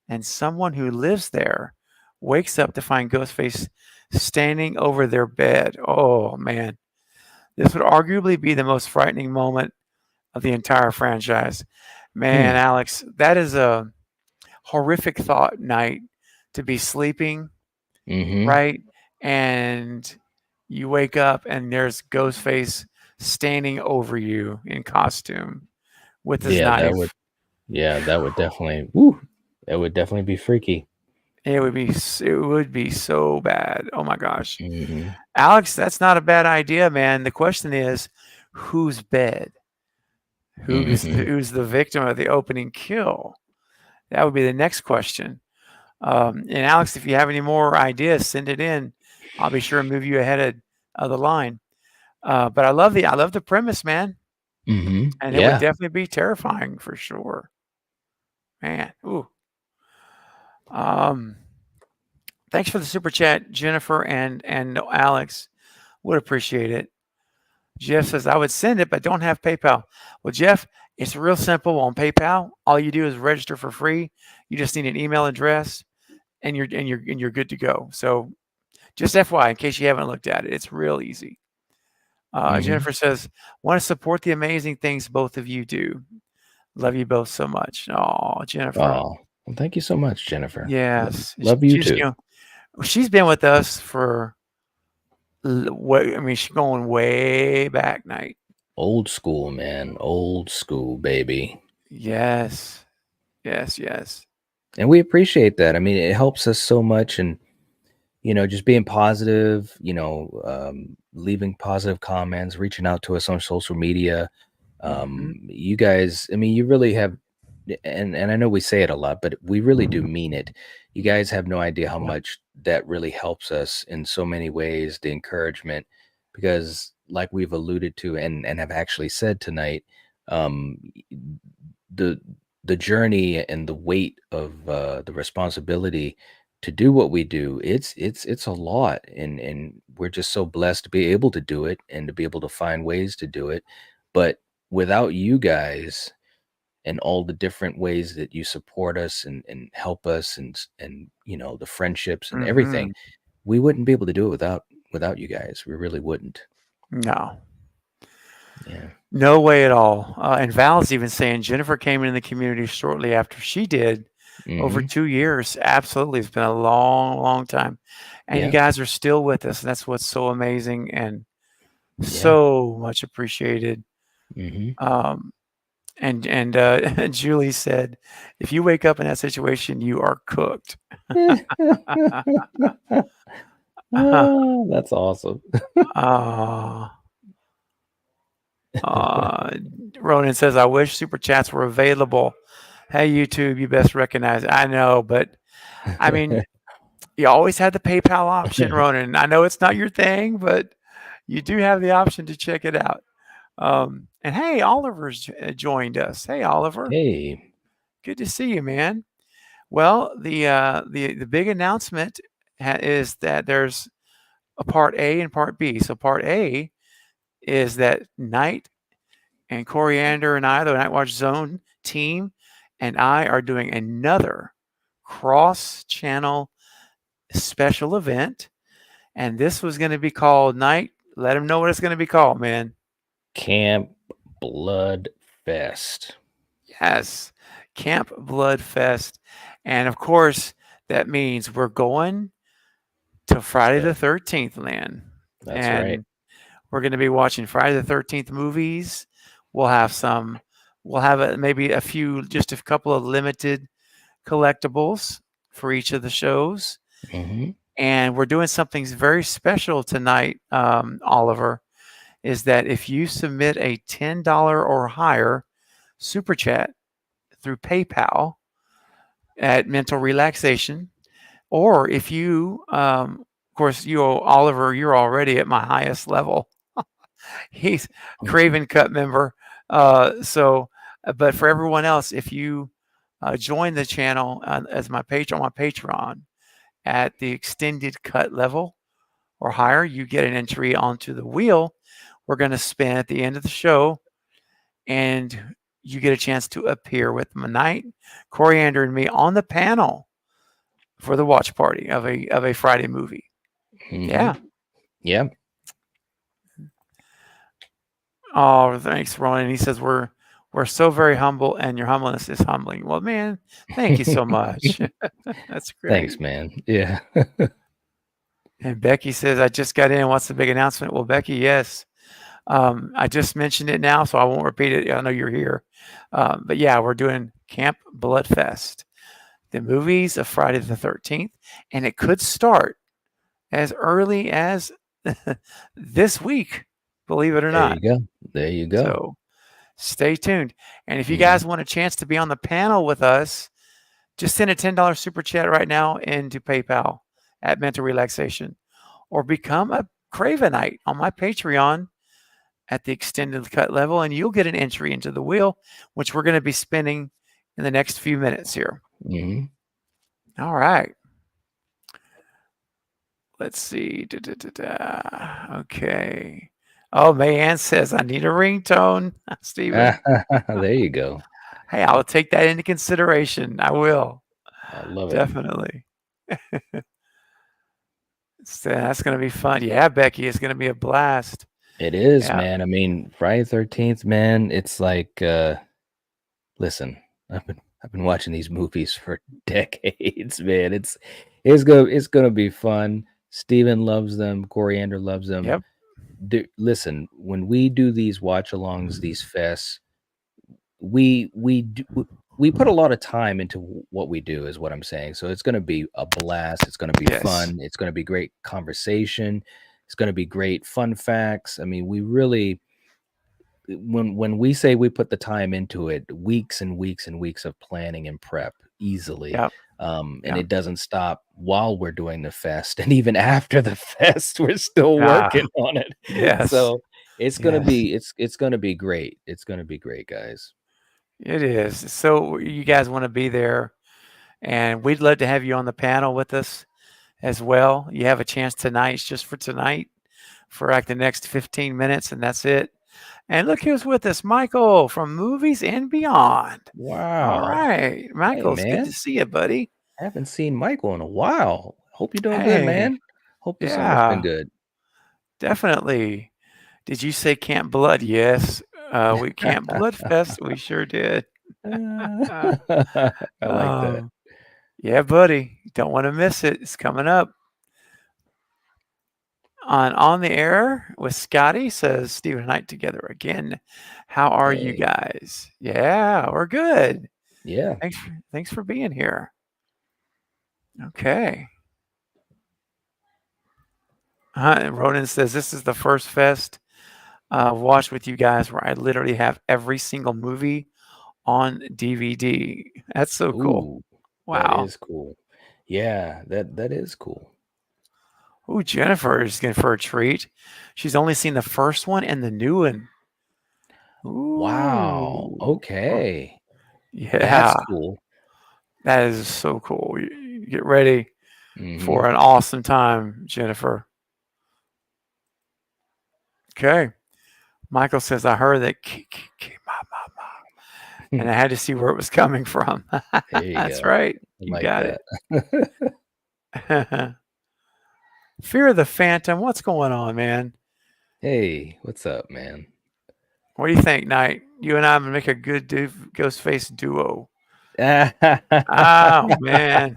and someone who lives there wakes up to find Ghostface standing over their bed. Oh, man. This would arguably be the most frightening moment of the entire franchise. Man, Hmm. Alex, that is a horrific thought night to be sleeping, Mhm. right? And you wake up and there's Ghostface standing over you in costume with his Yeah, that would knife. yeah, that would definitely woo, that would definitely be freaky. It would be so bad. Oh my gosh. Mhm. Alex, that's not a bad idea, man. The question is, whose bed? Mhm. Who's the victim of the opening kill? That would be the next question. And Alex, if you have any more ideas, send it in. I'll be sure to move you ahead of the line. But I love the premise, man, Mhm. and it would Yeah. definitely be terrifying for sure, man. Ooh. Um, Thanks for the super chat, Jennifer and Alex. Would appreciate it. Jeff says I would send it, but don't have PayPal. Well, Jeff, it's real simple on PayPal. All you do is register for free. You just need an email address, and you're good to go. So just FYI, in case you haven't looked at it, it's real easy. Mhm. Jennifer says, want to support the amazing things both of you do. Love you both so much. Oh, Jennifer. Oh, well, thank you so much, Jennifer. Yes. Love you She's, too. she's been with us for, I mean, she's going way back night. Old school, man. Old school, baby. Yes. Yes. Yes. And we appreciate that. I mean, it helps us so much, and just being positive, leaving positive comments, reaching out to us on social media. You guys, I mean, you really have, and I know we say it a lot, but we really do mean it. You guys have no idea how much that really helps us in so many ways, the encouragement, because like we've alluded to and have actually said tonight, um, the the journey and the weight of the responsibility to do what we do, it's a lot, and we're just so blessed to be able to do it and to be able to find ways to do it. But without you guys and all the different ways that you support us and help us and the friendships and Hmm. everything, we wouldn't be able to do it without you guys. We really wouldn't. No, Yeah. no way at all. And Val's even saying Jennifer came into the community shortly after she did, over Hmm. 2 years. Absolutely. It's been a long, long time. And you Yeah. guys are still with us. And that's what's so amazing and Yeah. so much appreciated. Hmm. Um, and Julie said, if you wake up in that situation, you are cooked. That's awesome. uh, uh, Ronan says, I wish super chats were available. Hey, YouTube, you best recognize it. I know, but I mean, you always had the PayPal option, Ronan. I know it's not your thing, but you do have the option to check it out. And hey, Oliver's joined us. Hey, Oliver, Hey. good to see you, man. Well, the big announcement is that there's a part A and part B. So part A is that Knight and Coriander and I, the Night Watch Zone team, and I are doing another cross-channel special event, and this was going to be called Night. Let them know what it's going to be called, man. Camp Blood Fest. Yes, Camp Blood Fest, and of course that means we're going to Friday the 13th land, That's right. and we're going to be watching Friday the 13th movies. We'll have some. We'll have maybe a few, just a couple of limited collectibles for each of the shows. Hmm. And we're doing something very special tonight, Oliver, is that if you submit a $10 or higher super chat through PayPal at Mental Relaxation, or if you, of course, Oliver, you're already at my highest level. He's Craven Cut member. But for everyone else, if you join the channel as my patron on my Patreon at the extended cut level or higher, you get an entry onto the wheel we're going to spin at the end of the show, and you get a chance to appear with Knight, Coriander, and me on the panel for the watch party of a Friday movie. Yeah. Yeah. Oh, thanks, Ronan. He says we're so very humble, and your humbleness is humbling. Well, man, thank you so much. That's great. Thanks, man. Yeah. And Becky says, I just got in. What's the big announcement? Well, Becky, yes. I just mentioned it now, so I won't repeat it. I know you're here. But yeah, we're doing Camp Bloodfest, the movies of Friday the 13th, and it could start as early as this week, believe it or There not. you go. There you go. So stay tuned. And if you guys want a chance to be on the panel with us, just send a $10 super chat right now into PayPal at Mental Relaxation, or become a Cravenite on my Patreon at the extended cut level, and you'll get an entry into the wheel, which we're going to be spinning in the next few minutes here. All right. Let's see. Okay. Oh, Mayanne says, I need a ringtone, Stephen. There you go. Hey, I'll take that into consideration. I will. I love it. Definitely. That's going to be fun. Yeah, Becky, it's going to be a blast. It is, man. I mean, Friday 13th, man, it's like listen, I've been watching these movies for decades, man. It's gonna be fun. Steven loves them, Coriander loves them. Yep. Listen, when we do these watch-alongs, these fests, we put a lot of time into what we do, is what I'm saying. So it's gonna be a blast. It's gonna be fun. It's gonna be great conversation. It's gonna be great fun facts. I mean, we really, when we say we put the time into it, weeks and weeks and weeks of planning and prep easily. Yep. And Yep. it doesn't stop while we're doing the fest, and even after the fest, we're still Ah, working on it. yes. So it's gonna Yes. be it's gonna be great. It's gonna be great, guys. It is. So you guys want to be there, and we'd love to have you on the panel with us as well. You have a chance tonight. It's just for tonight, for like the next 15 minutes, and that's it. And look who's with us, Michael from Movies and Beyond. All Wow. right, Hey, Michael, it's good to man. see you, buddy. I haven't seen Michael in a while. Hope you're doing good, Hey, man. Hope your summer's yeah, been good. definitely. Did you say Camp Blood? Yes, we Camp Blood Fest. We sure did. I like that. Oh, yeah, buddy. Don't want to miss it. It's coming up. On the air with Scotty, says Stephen Knight together again. How are you Hey. guys? Yeah, we're good. Yeah. Thanks for being here. Okay. Ronan says this is the first fest I've watched with you guys where I literally have every single movie on DVD. That's so cool. Ooh, that Wow. is cool. Yeah, that is cool. Ooh, Jennifer is going for a treat. She's only seen the first one and the new one. Wow. Ooh. Okay. Yeah, That's cool. that is so cool. You get ready Mhm. for an awesome time, Jennifer. Okay. Michael says, I heard that and I had to see where it was coming from. There you That's go. right. I You like got that. it. Fear of the Phantom. What's going on, man? Hey, what's up, man? What do you think, Knight? You and I would make a good Ghostface duo. Oh, man.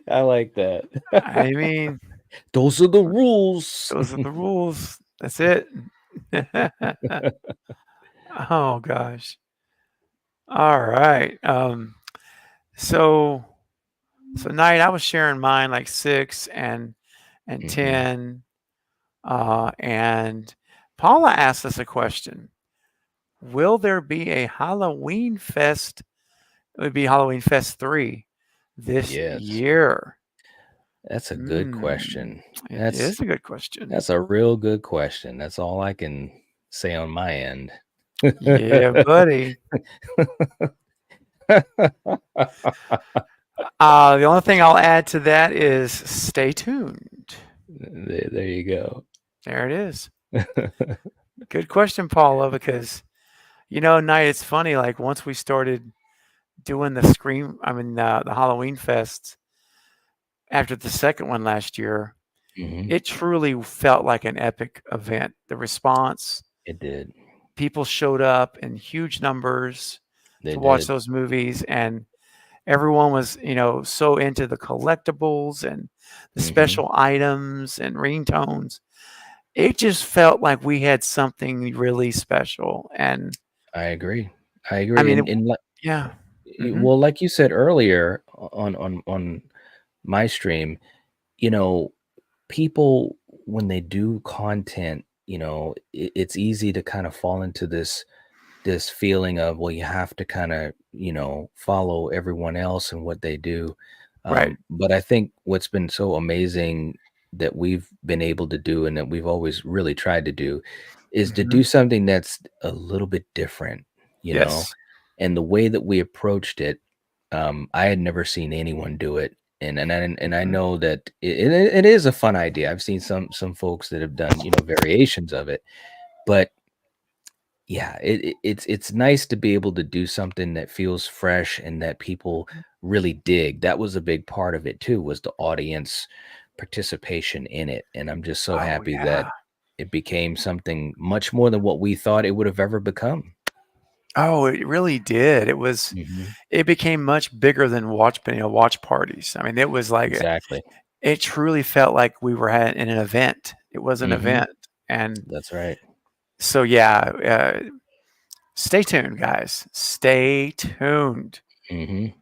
I like that. I mean, Those are the rules. those are the rules. That's it. Oh, gosh. All right. So Knight, I was sharing mine like 6 and Mhm. 10. And Paula asked us a question. Will there be a Halloween Fest? It would be Halloween Fest 3 this Yes. year. That's a good question. It is a good question. That's a real good question. That's all I can say on my end. Yeah, buddy. The only thing I'll add to that is stay tuned. There you go. There it is. Good question, Paula, because, Knight, it's funny, like once we started doing the Halloween Fest after the second one last year, Mhm. it truly felt like an epic event. The response, It did. people showed up in huge numbers They to watch did. those movies, and everyone was, so into the collectibles and the Mhm. special items and ringtones. It just felt like we had something really special, and I agree. I mean, yeah. Mhm. Well, like you said earlier on my stream, people when they do content, it's easy to kind of fall into this feeling of, well, you have to kind of, follow everyone else and what they do. Right. But I think what's been so amazing that we've been able to do and that we've always really tried to do is to Mhm. do something that's a little bit different, Yes. and the way that we approached it, I had never seen anyone do it. And I Mhm. know that it is a fun idea. I've seen some folks that have done, variations of it, but yeah, it's nice to be able to do something that feels fresh and that people really dig. That was a big part of it too, was the audience participation in it. And I'm just so Oh, happy yeah. that it became something much more than what we thought it would have ever become. Oh, it really did. Mhm. It became much bigger than watch parties. I mean, it was like Exactly. it truly felt like we were in an event. It was an Mhm. event, and That's right. so yeah. Stay tuned, guys. Stay tuned. Mhm.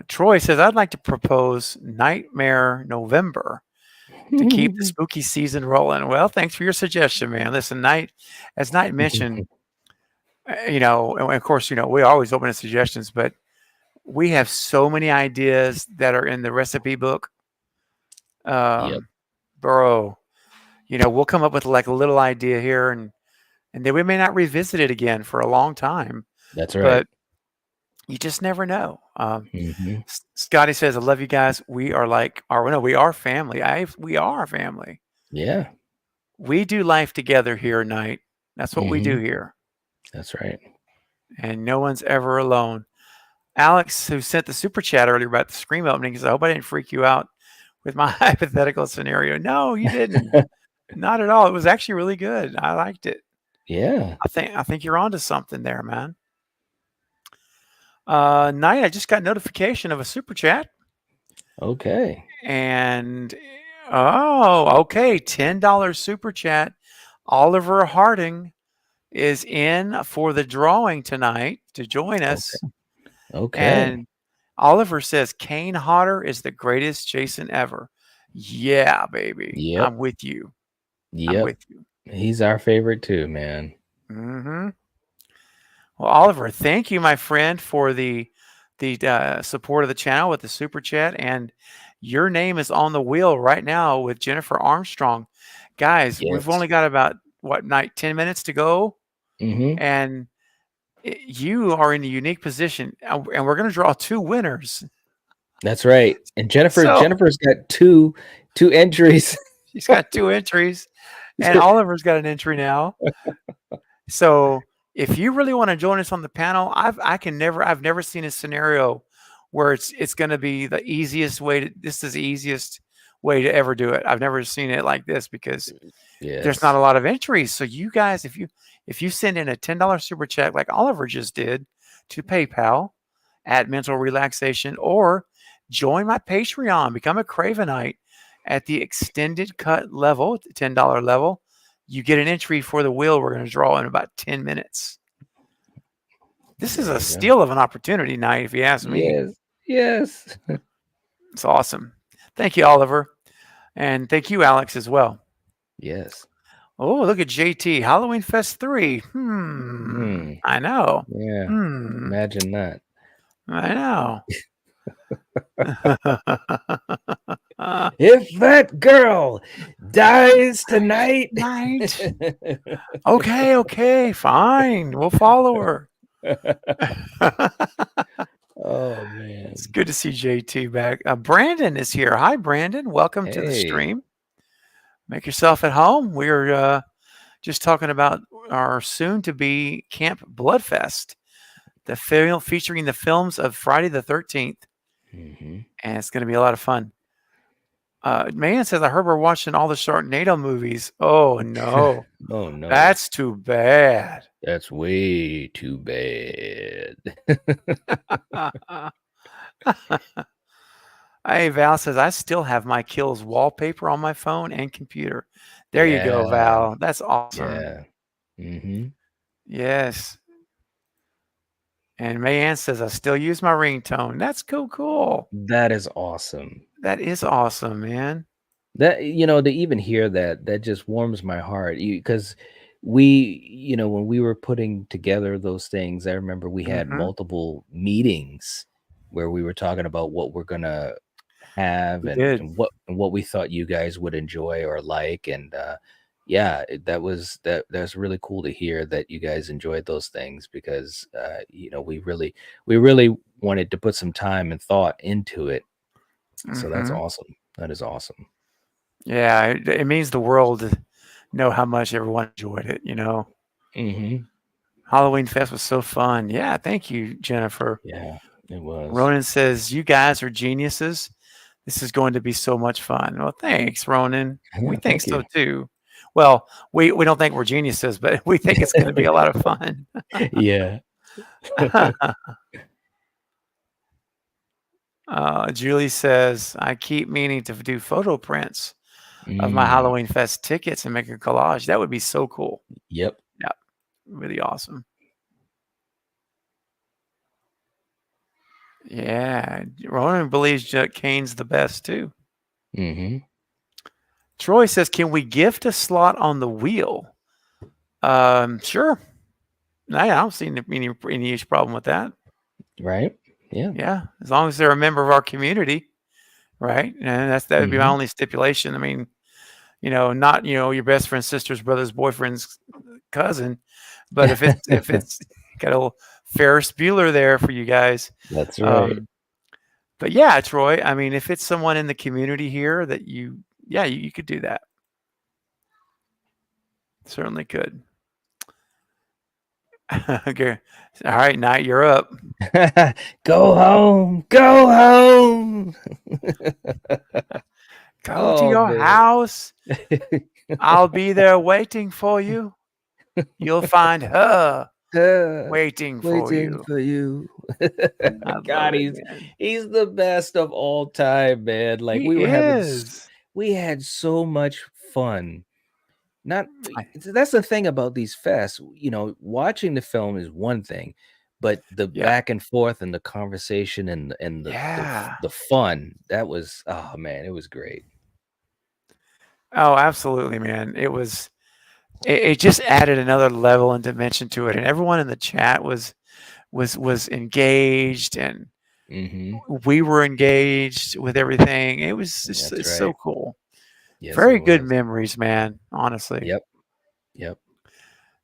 Troy says, I'd like to propose Nightmare November to keep the spooky season rolling. Well, thanks for your suggestion, man. Listen, as Knight mentioned, And of course, we always open to suggestions, but we have so many ideas that are in the recipe book. Yep. Bro, we'll come up with like a little idea here, and then we may not revisit it again for a long time, That's right. but you just never know. Hmm. Scotty says, "I love you guys. We are we are family. We are family. Yeah. We do life together here at night. That's what we do Hmm. here, That's right. and no one's ever alone." Alex, who sent the super chat earlier about the Scream opening, says, "I hope I didn't freak you out with my hypothetical scenario." No, you didn't. Not at all. It was actually really good. I liked it. Yeah. I think you're onto something there, man. Knight, I just got notification of a super chat. Okay. And okay, $10 super chat. Oliver Harding is in for the drawing tonight to join us. Okay. And Oliver says Kane Hodder is the greatest Jason ever. Yeah, baby. Yep. I'm with you. I'm Yep. with you. He's our favorite too, man. Mm-hmm. Well, Oliver, thank you, my friend, for the support of the channel with the super chat, and your name is on the wheel right now with Jennifer Armstrong. Guys, we've Yes. only got about 10 minutes to go, Hmm. and you are in a unique position, and we're going to draw 2 winners. That's right. And So- Jennifer's got two entries. She's got 2 entries, and Oliver's got an entry now. So if you really want to join us on the panel, I've never seen a scenario where it's going to be the easiest way to. This is the easiest way to ever do it. I've never seen it like this because there's not a lot of entries. So you guys, if you send in a $10 super chat like Oliver just did to PayPal at Mental Relaxation, or join my Patreon, become a Cravenite at the extended cut level, $10 level, you get an entry for the wheel we're going to draw in about 10 minutes. This is a steal of an opportunity night, if you ask me. Yes. It's awesome. Thank you, Oliver. And thank you, Alex, as well. Yes. Oh, look at JT. Halloween Fest 3. I know. Yeah. Imagine that. I know. If that girl dies tonight. Okay, fine. We'll follow her. Oh, man. It's good to see JT back. Brandon is here. Hi, Brandon. Welcome to the stream. Make yourself at home. We're just talking about our soon-to-be Camp Bloodfest, the film featuring the films of Friday the 13th. Mm-hmm. And it's going to be a lot of fun. Man says, I heard we're watching all the Sharknado movies. Oh, no. Oh, no. That's too bad. That's way too bad. Hey, Val says, I still have my Kills wallpaper on my phone and computer. There you go, Val. That's awesome. Yeah. Mm-hmm. Yes. And Mayanne says, I still use my ringtone. That's cool. That is awesome. That is awesome, man. That, to even hear that just warms my heart. Because we, when we were putting together those things, I remember we had multiple meetings where we were talking about what we're gonna have and what we thought you guys would enjoy or like. And that was really cool to hear that you guys enjoyed those things, because we really wanted to put some time and thought into it. So that's awesome. That is awesome. Yeah, it means the world to know how much everyone enjoyed it. Mm-hmm. Halloween Fest was so fun. Yeah, thank you, Jennifer. Yeah, it was. Ronan says, you guys are geniuses. This is going to be so much fun. Well, thanks, Ronan. We think so too. Well, we don't think we're geniuses, but we think it's going to be a lot of fun. Yeah. Julie says, I keep meaning to do photo prints of my Halloween Fest tickets and make a collage. That would be so cool. Yep. Yeah. Really awesome. Yeah. Ronan believes Kane's the best too. Mm-hmm. Troy says, can we gift a slot on the wheel? Sure. I don't see any issue problem with that. Right? Yeah. Yeah, as long as they're a member of our community, right? And that would be my Mhm. only stipulation. I mean, not your best friend's sister's brother's boyfriend's cousin, but if it's got a little Ferris Bueller there for you guys. That's right. Um, but yeah, Troy, I mean, if it's someone in the community here that you could do that. Certainly could. Okay. All right, Knight, you're up. Go home. Go home. Go to Oh, your man. house. I'll be there waiting for you. You'll find her waiting for Waiting you. for you. I love God, it, man. he's the best of all time, man. Like He is. we had so much fun. Not I- That's the thing about these fests. Watching the film is one thing, but the Yeah. back and forth and the conversation and Yeah. the fun, that was, oh man, it was great. Oh, absolutely, man. It just added another level and dimension to it, and everyone in the chat was engaged, and Mhm. we were engaged with everything. It's That's so right. cool. Yes, Very it good was. memories, man. Honestly. Yep. Yep.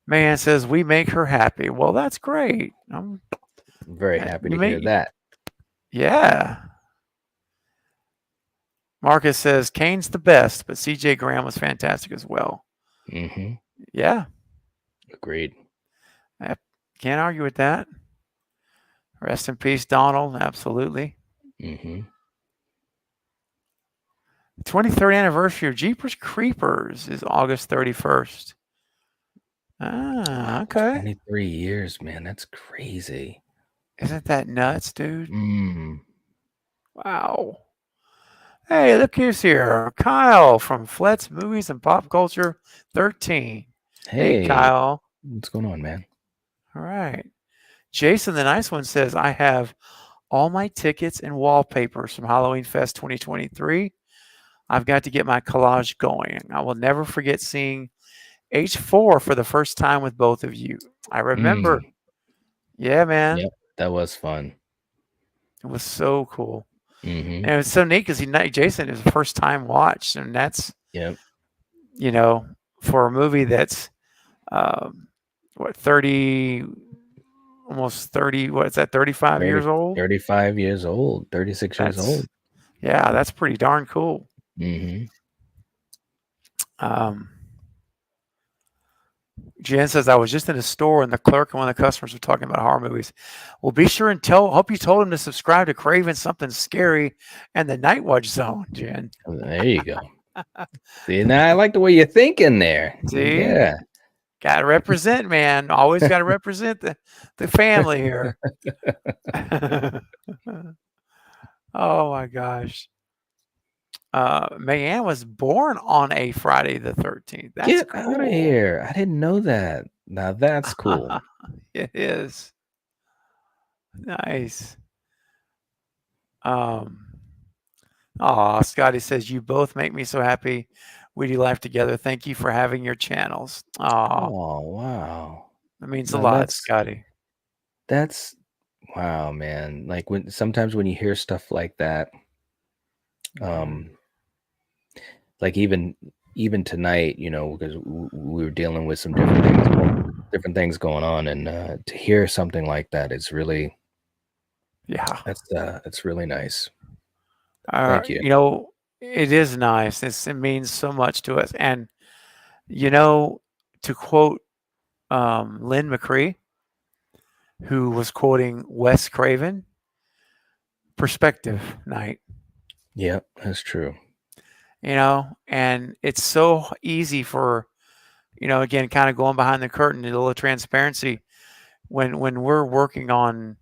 Man says we make her happy. Well, that's great. I'm very happy You to hear make that. Yeah. Marcus says Kane's the best, but CJ Graham was fantastic as well. Mhm. Yeah, Agreed. can't argue with that. Rest in peace, Donald. Absolutely. Mhm. 23rd anniversary of Jeepers Creepers is August 31st. Ah, okay. 23 years, man. That's crazy. Isn't that nuts, dude? Mm. Wow. Hey, look who's here. Kyle from Flet's Movies and Pop Culture 13. Hey, Hey, Kyle. what's going on, man? All right. Jason, the nice one, says, I have all my tickets and wallpapers from Halloween Fest 2023. I've got to get my collage going. I will never forget seeing H4 for the first time with both of you. I remember. Yeah, man. Yep, that was fun. It was so cool. Mhm. And it was so neat because Jason is a first time watch. And that's, Yep. For a movie that's, 30, almost 30, what's that, 35 years old? 35 years old, 36 years old. Yeah, that's pretty darn cool. Mhm. Jen says, I was just in a store and the clerk and one of the customers were talking about horror movies. Well, be sure and hope you told him to subscribe to Craven Something Scary and the Night Watch Zone, Jen. There you go. See, now I like the way you're thinking there. See? Yeah. Got to represent, man. Always got to represent the family here. Oh, my gosh. Mayanne was born on a Friday the 13th. That's Get cool. out of here. I didn't know that. Now that's cool. It is. Nice. Scotty says, you both make me so happy. We do life together. Thank you for having your channels. Oh, wow. That means Now a lot, Scotty. That's wow, man. Like sometimes when you hear stuff like that, like even tonight, because we were dealing with some different things going on, and to hear something like that is really, that's really nice. Thank you. It is nice. It means so much to us. And to quote Lynn McCree, who was quoting Wes Craven, perspective, Knight. Yeah, that's true. And it's so easy for, again, kind of going behind the curtain, a little transparency. When we're working on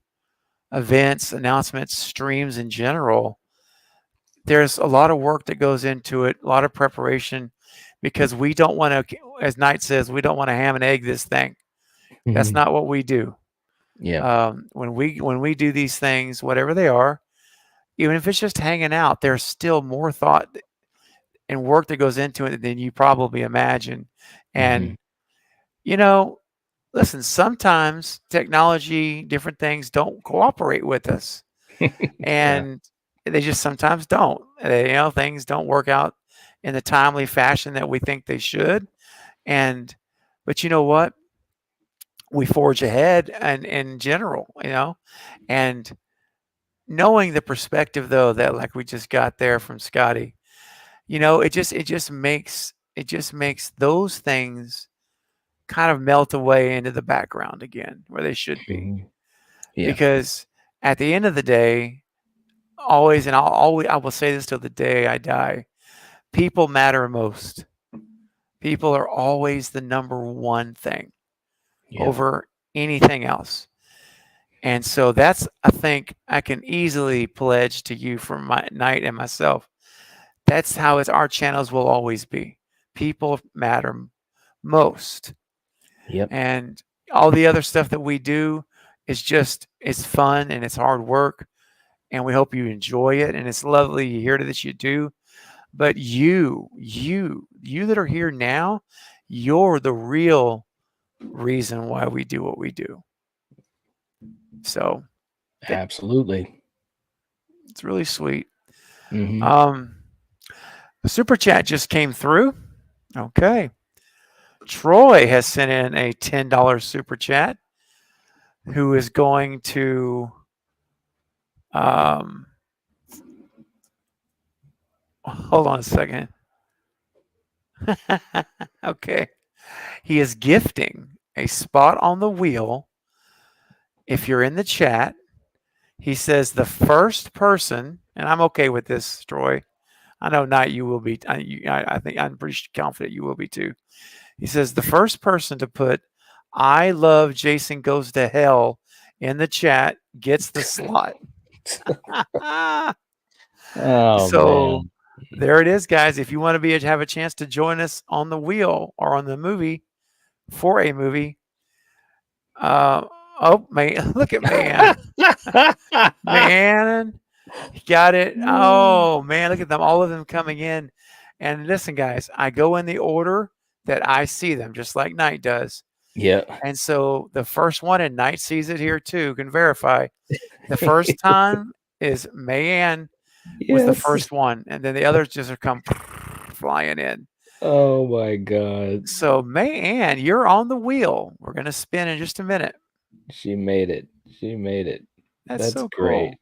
events, announcements, streams in general, there's a lot of work that goes into it, a lot of preparation, because we don't want to, as Knight says, we don't want to ham and egg this thing. That's not what we do. Yeah. When we do these things, whatever they are, even if it's just hanging out, there's still more thought and work that goes into it than you probably imagine. And, listen, sometimes technology, different things don't cooperate with us, Yeah. and they just sometimes don't. Things don't work out in the timely fashion that we think they should. And but you know what? We forge ahead and in general, and knowing the perspective though that like we just got there from Scotty, it just makes those things kind of melt away into the background again where they should be. Mhm. Yeah. Because at the end of the day, always and I will say this till the day I die, people matter most. People are always the number one thing Yep. over anything else. And so that's, I think, I can easily pledge to you from my night and myself. That's how our channels will always be. People matter most. Yep. And all the other stuff that we do is just, it's fun and it's hard work. And we hope you enjoy it. And it's lovely to hear that you do. But you that are here now, you're the real reason why we do what we do. So Absolutely. it's really sweet. Mhm. The super chat just came through. Okay. Troy has sent in a $10 super chat who is going to hold on a second. Okay. He is gifting a spot on the wheel. If you're in the chat, he says the first person, and I'm okay with this, Troy. I know not you will be. I think I'm pretty confident you will be too. He says the first person to put "I love Jason Goes to Hell" in the chat gets the slot. Oh, So man. there it is, guys. If you want to have a chance to join us on the wheel or on the movie for a movie, oh man, look at man, man, got it. Oh man, look at them, all of them coming in. And listen, guys, I go in the order that I see them, just like Knight does. Yep. And so the first one, and Knight sees it here too, can verify. The first time is Mayanne was the Yes. first one, and then the others just are come flying in. Oh my god. So Mayanne, you're on the wheel. We're gonna spin in just a minute. She made it. She made it. That's That's so great.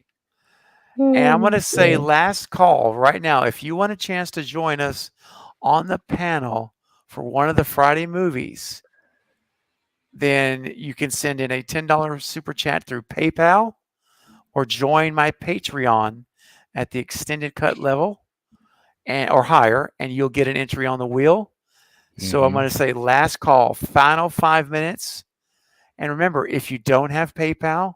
cool. And I'm Oh, gonna say man. last call right now. If you want a chance to join us on the panel for one of the Friday movies, then you can send in a $10 super chat through PayPal or join my Patreon at the extended cut level or higher, and you'll get an entry on the wheel. So I'm Mhm. going to say last call, final 5 minutes. And remember, if you don't have PayPal,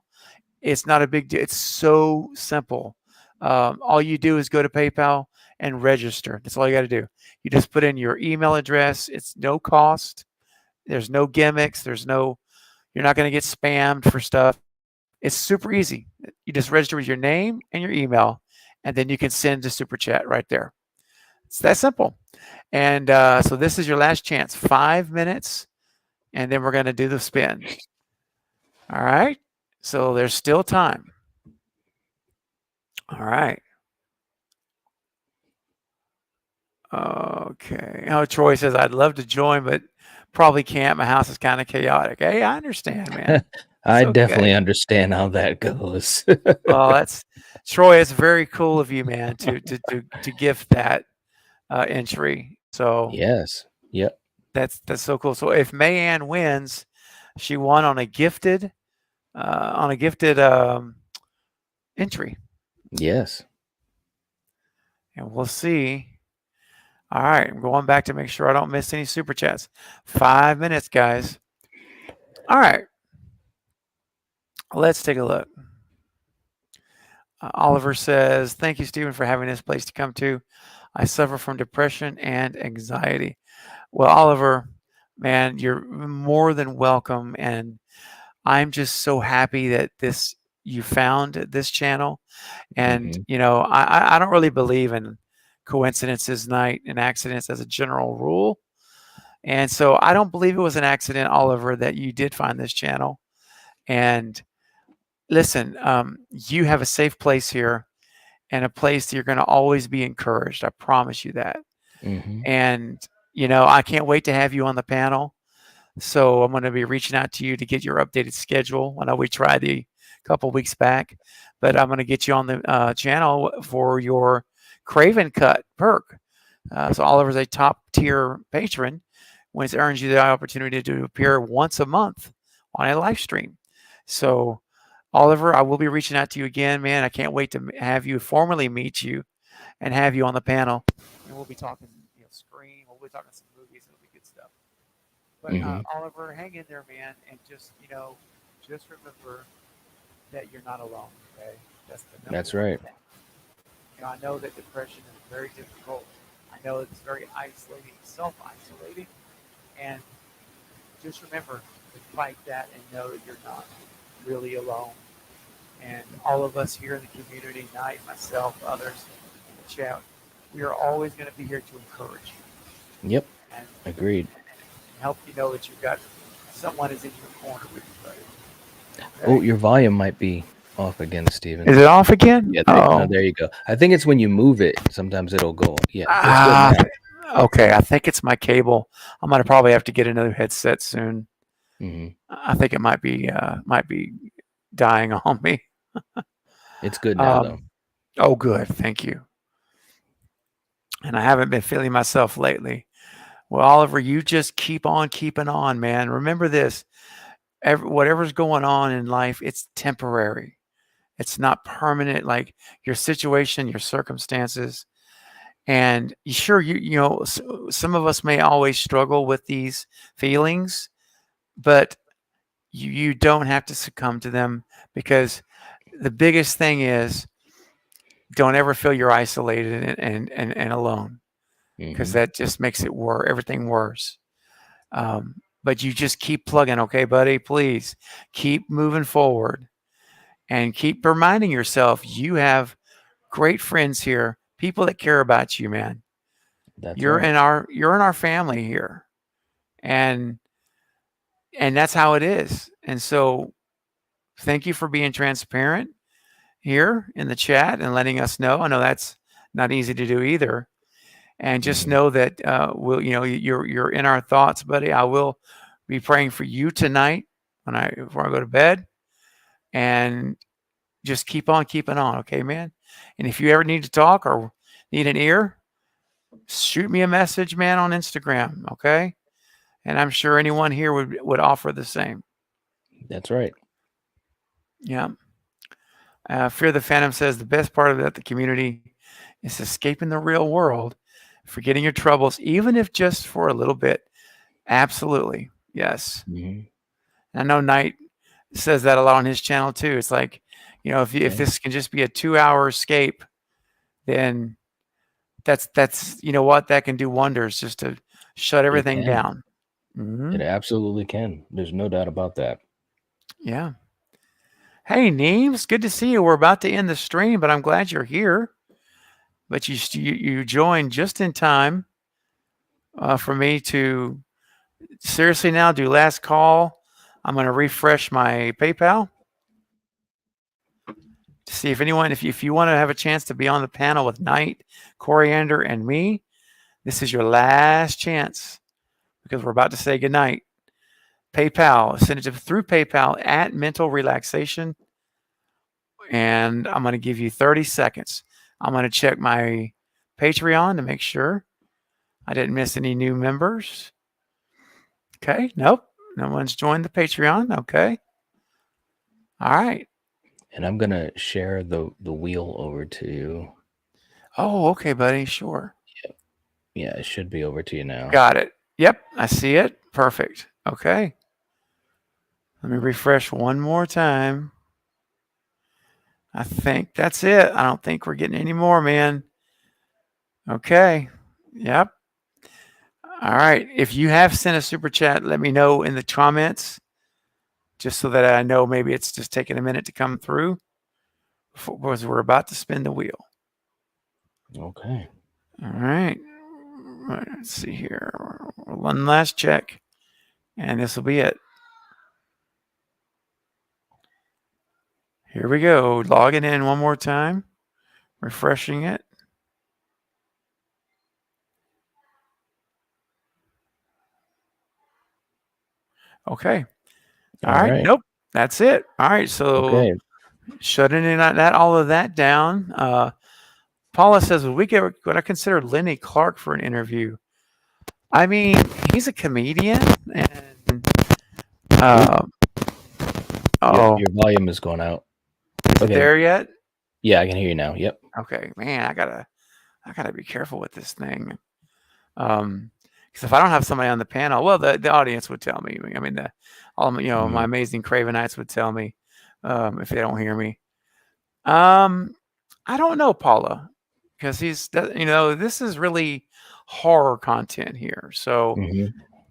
it's not a big deal. It's so simple. All you do is go to PayPal and register. That's all you got to do. You just put in your email address. It's no cost. There's no gimmicks. You're not going to get spammed for stuff. It's super easy. You just register with your name and your email, and then you can send a super chat right there. It's that simple. And so this is your last chance, 5 minutes, and then we're going to do the spin. All right. So there's still time. All right. Okay. Oh, Troy says, I'd love to join, but probably can't. My house is kind of chaotic. Hey, I understand, man. I It's definitely okay. understand how that goes. Well, that's Troy. It's very cool of you, man, to gift that entry. So Yes. Yep. that's so cool. So if Mayanne wins, she won on a gifted entry, Yes. and we'll see. All right, I'm going back to make sure I don't miss any super chats. 5 minutes, guys. All right, let's take a look. Oliver says, "Thank you, Stephen, for having this place to come to. I suffer from depression and anxiety." Well, Oliver, man, you're more than welcome, and I'm just so happy that you found this channel. And Mhm. I don't really believe in coincidences, Knight, and accidents as a general rule. And so I don't believe it was an accident, Oliver, that you did find this channel. And listen, you have a safe place here and a place that you're going to always be encouraged. I promise you that. Mm-hmm. And, you know, I can't wait to have you on the panel. So I'm going to be reaching out to you to get your updated schedule. I know we tried a couple weeks back, but I'm going to get you on the channel for your Craven Cut perk. So Oliver's a top tier patron, which earns you the opportunity to appear once a month on a live stream. So Oliver, I will be reaching out to you again, man. I can't wait to have you formally meet you and have you on the panel. And we'll be talking, Scream. We'll be talking some movies. It'll be good stuff. But Mm-hmm. Oliver, hang in there, man, and just just remember that you're not alone. Okay, That's right. thing. I know that depression is very difficult. I know it's very isolating, self-isolating, and just remember to fight that and know that you're not really alone. And all of us here in the community, Knight, myself, others in the chat, we are always going to be here to encourage you. Yep. And Agreed. help you know that you've got someone is in your corner with you, buddy. Okay? Oh, your volume might be off again, Steven. Is it off again? Yeah, there you go. I think it's when you move it, sometimes it'll go. Yeah. Okay, I think it's my cable. I'm gonna probably have to get another headset soon. Mm-hmm. I think it might be dying on me. It's good now, though. Oh, good. Thank you. And I haven't been feeling myself lately. Well, Oliver, you just keep on keeping on, man. Remember this. Whatever's going on in life, it's temporary. It's not permanent, like your situation, your circumstances. And sure, some of us may always struggle with these feelings, but you don't have to succumb to them, because the biggest thing is don't ever feel you're isolated and alone, because that just makes everything worse. But you just keep plugging, okay, buddy? Please keep moving forward and keep reminding yourself you have great friends here, people that care about you, man. You're in our family here, and that's how it is. And so, thank you for being transparent here in the chat and letting us know. I know that's not easy to do either. And just know that you're in our thoughts, buddy. I will be praying for you tonight before I go to bed, and just keep on keeping on, okay, man? And if you ever need to talk or need an ear, shoot me a message, man, on Instagram, okay? And I'm sure anyone here would offer the same. That's right. Yeah. Fear the Phantom says the best part of the community is escaping the real world, forgetting your troubles, even if just for a little bit. Absolutely. Yes. Mm-hmm. I know Knight says that a lot on his channel too. It's like, if this can just be a 2-hour escape, then that's that can do wonders, just to shut everything down. Mm-hmm. It absolutely can. There's no doubt about that. Yeah. Hey, Neems, good to see you. We're about to end the stream, but I'm glad you're here. But you joined just in time for me to seriously now do last call. I'm going to refresh my PayPal to see if anyone, if you want to have a chance to be on the panel with Knight, Coriander, and me, this is your last chance, because we're about to say goodnight. PayPal, send it through PayPal at Mental Relaxation. And I'm going to give you 30 seconds. I'm going to check my Patreon to make sure I didn't miss any new members. Okay. Nope. No one's joined the Patreon. Okay. All right. And I'm going to share the wheel over to you. Oh, okay, buddy. Sure. Yeah, it should be over to you now. Got it. Yep. I see it. Perfect. Okay. Let me refresh one more time. I think that's it. I don't think we're getting any more, man. Okay. Yep. All right. If you have sent a super chat, let me know in the comments, just so that I know maybe it's just taking a minute to come through, because we're about to spin the wheel. Okay. All right. let's see here. One last check, and this will be it. Here we go. Logging in one more time, refreshing it. Okay. All right. Nope. That's it. All right. So shutting in all of that down. Paula says, would we get what I consider Lenny Clark for an interview? I mean, he's a comedian, and your volume is going out. Is it there yet? Yeah, I can hear you now. Yep. Okay, man, I gotta be careful with this thing. Because if I don't have somebody on the panel, well, the audience would tell me. I mean, my amazing Cravenites would tell me if they don't hear me. I don't know, Paula, because this is really horror content here. So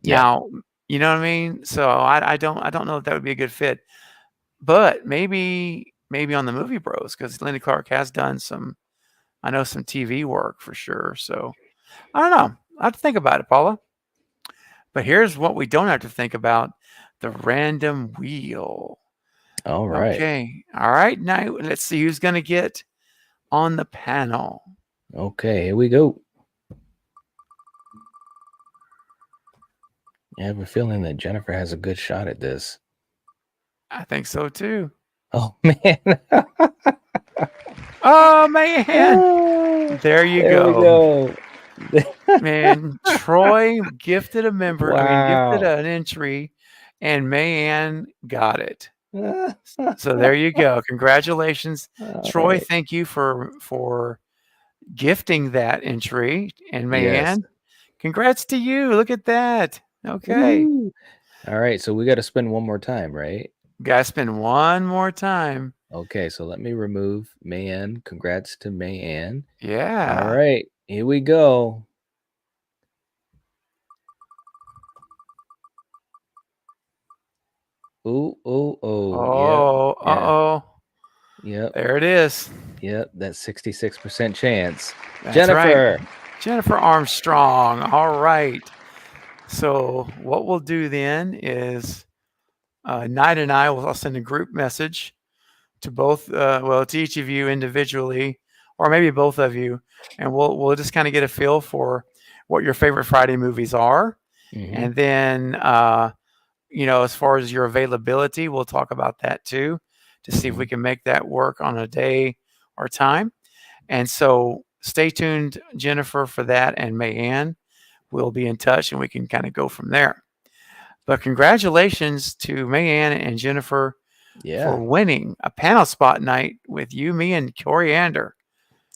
now, you know what I mean? So I don't know if that would be a good fit, but maybe on the Movie Bros, because Lenny Clark has done some TV work for sure. So I don't know. I have to think about it, Paula. But here's what we don't have to think about: the random wheel. All right. Okay. All right. Now let's see who's going to get on the panel. Okay, here we go. I have a feeling that Jennifer has a good shot at this. I think so too. Oh man. Oh man. There you go. Man, Troy gifted a member. Wow. I mean, gifted an entry, and Mayanne got it. So there you go. Congratulations, Troy. Right. Thank you for gifting that entry, and Mayanne, congrats to you. Look at that. Okay. Woo. All right, so we got to spin one more time, right? Got to spin one more time. Okay, so let me remove Mayanne. Congrats to Mayanne. Yeah. All right, here we go. Oh. Oh, yep. Uh-oh. Yep. There it is. Yep, that's 66% chance. That's Jennifer. Right. Jennifer Armstrong. All right. So what we'll do then is Knight and I'll send a group message to both, to each of you individually, or maybe both of you, and we'll just kind of get a feel for what your favorite Friday movies are. And then, as far as your availability, we'll talk about that too, to see if we can make that work on a day or time. And so stay tuned, Jennifer, for that, and Mayanne. We'll be in touch and we can kind of go from there. But congratulations to Mayanne and Jennifer for winning a panel spot night with you, me, and Coriander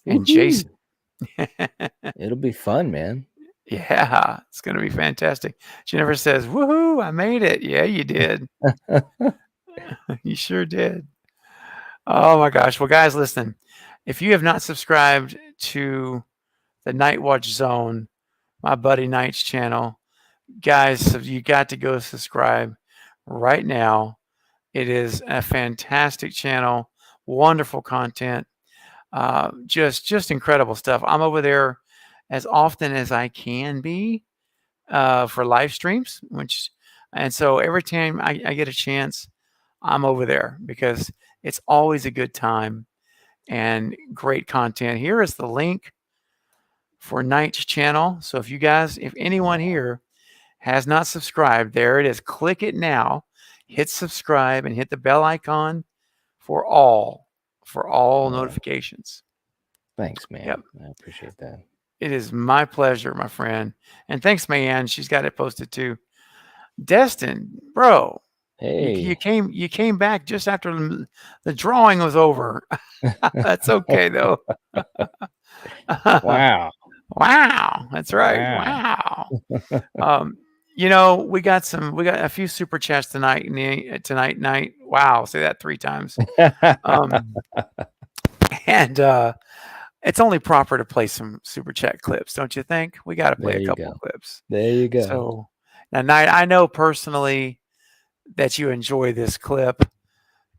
and Jason. It'll be fun, man. Yeah, it's going to be fantastic. Jennifer says, woohoo, I made it. Yeah, you did. You sure did. Oh my gosh. Well, guys, listen, if you have not subscribed to the Night Watch Zone, my buddy Knight's channel, guys, you got to go subscribe right now. It is a fantastic channel, wonderful content, just incredible stuff. I'm over there as often as I can be for live streams, and so every time I get a chance, I'm over there because it's always a good time and great content. Here is the link for Knight's channel. So if anyone here has not subscribed, there it is. Click it now, hit subscribe, and hit the bell icon for all notifications. Thanks, man. Yep. I appreciate that. It is my pleasure, my friend. And thanks, Mayanne. She's got it posted too. Destin, bro. Hey. You came back just after the drawing was over. That's okay though. Wow. Wow. That's right. Wow. We got a few super chats tonight night. Wow. Say that 3 times. And it's only proper to play some super chat clips, don't you think? We got to play a couple clips. There you go. So now, Knight, I know personally that you enjoy this clip,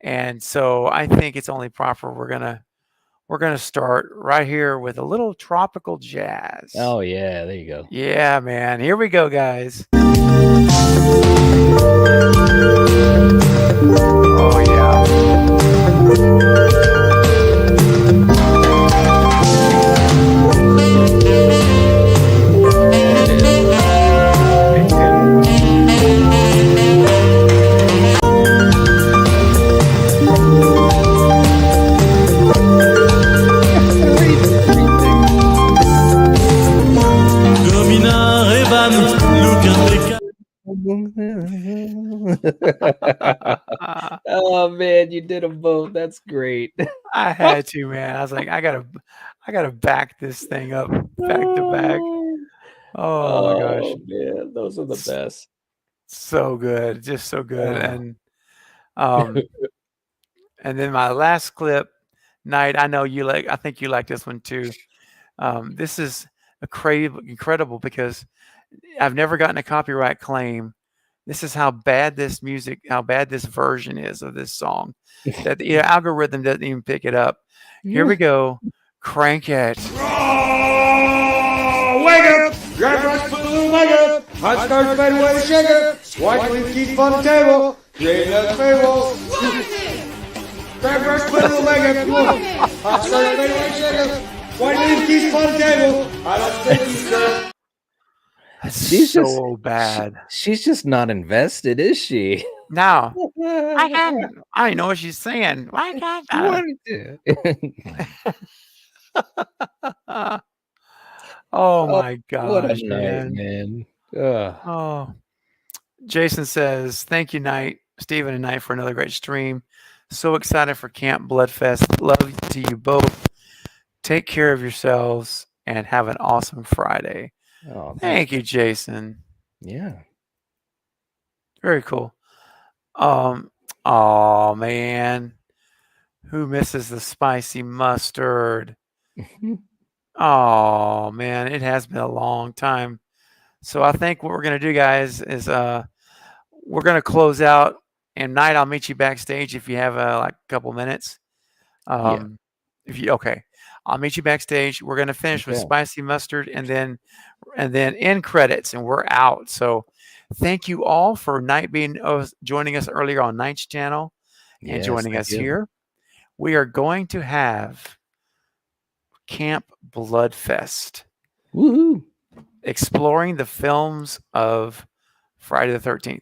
and so I think it's only proper we're we're going to start right here with a little tropical jazz. Oh yeah, there you go. Yeah, man. Here we go, guys. Oh, yeah. Oh man, you did them both. That's great. I had to, man. I was like, I gotta back this thing up back to back. Oh my gosh. Oh man, those are the best. So good. Just so good. And then my last clip, Knight, I know you like, I think you like this one too. This is incredible because I've never gotten a copyright claim. This is how bad this version is of this song that the algorithm doesn't even pick it up. Here we go. Crank it. Oh, wake up! Grab right foot, wake up! Hot start, fade away, shake it! White wing, keep on the table! Create a table! Grab right foot, wake up! Come on! Hot start, fade away, shake it! White wing, keep on the table! I don't think you, sir. She's so bad. She's just not invested, is she? No. I don't know what she's saying. Why can't Oh my gosh, what a man. night, man. Oh. Jason says, thank you, Knight, Stephen and Knight, for another great stream. So excited for Camp Bloodfest. Love to you both. Take care of yourselves and have an awesome Friday. Oh, thank you, Jason. Yeah. Very cool. Oh man. Who misses the spicy mustard? Oh man, it has been a long time. So I think what we're gonna do, guys, is we're gonna close out. And Knight, I'll meet you backstage if you have like a couple minutes. If you I'll meet you backstage. We're gonna finish with spicy mustard and then end credits, and we're out. So thank you all for Knight being joining us earlier on Knight's channel and joining us here. We are going to have Camp Bloodfest. Woohoo! Exploring the films of Friday the 13th.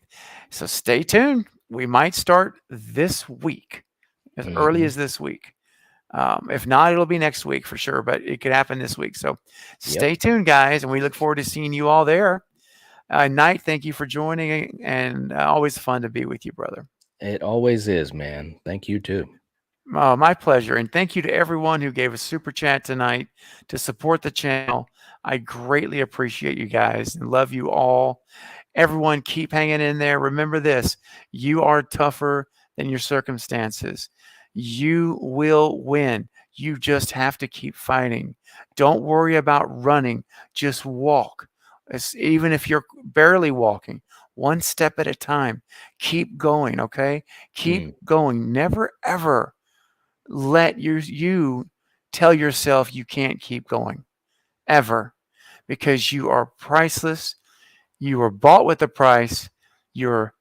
So stay tuned. We might start this week, as early as this week. If not, it'll be next week for sure, but it could happen this week. So stay tuned, guys, and we look forward to seeing you all there. Knight, thank you for joining, and always fun to be with you, brother. It always is, man. Thank you too. My pleasure. And thank you to everyone who gave a super chat tonight to support the channel. I greatly appreciate you guys and love you all. Everyone, keep hanging in there. Remember this, you are tougher than your circumstances. You will win. You just have to keep fighting. Don't worry about running. Just walk. Even if you're barely walking, one step at a time. Keep going, okay? Keep going. Never, ever let you tell yourself you can't keep going. Ever. Because you are priceless. You were bought with a price. You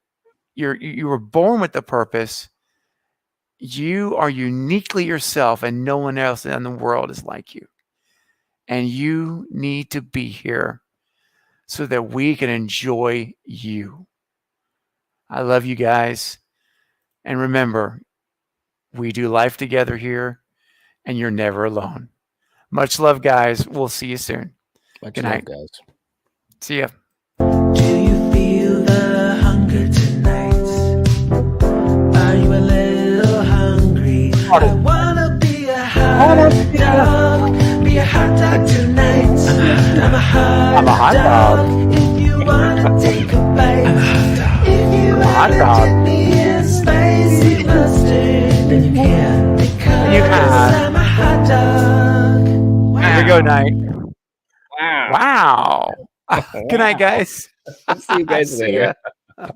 were born with a purpose. You are uniquely yourself, and no one else in the world is like you. And you need to be here so that we can enjoy you. I love you guys. And remember, we do life together here, and you're never alone. Much love, guys. We'll see you soon. Good night, guys. See ya. Do you feel the hunger tonight? Are you a little hungry? I wanna be a hot dog. Be a hot dog tonight. I'm a hot dog. If you wanna take a bite. If you wanna dip me in spicy mustard, then you can, because I'm a hot dog. Here we go, Knight. Wow. Good night, guys. See you guys See later. ya.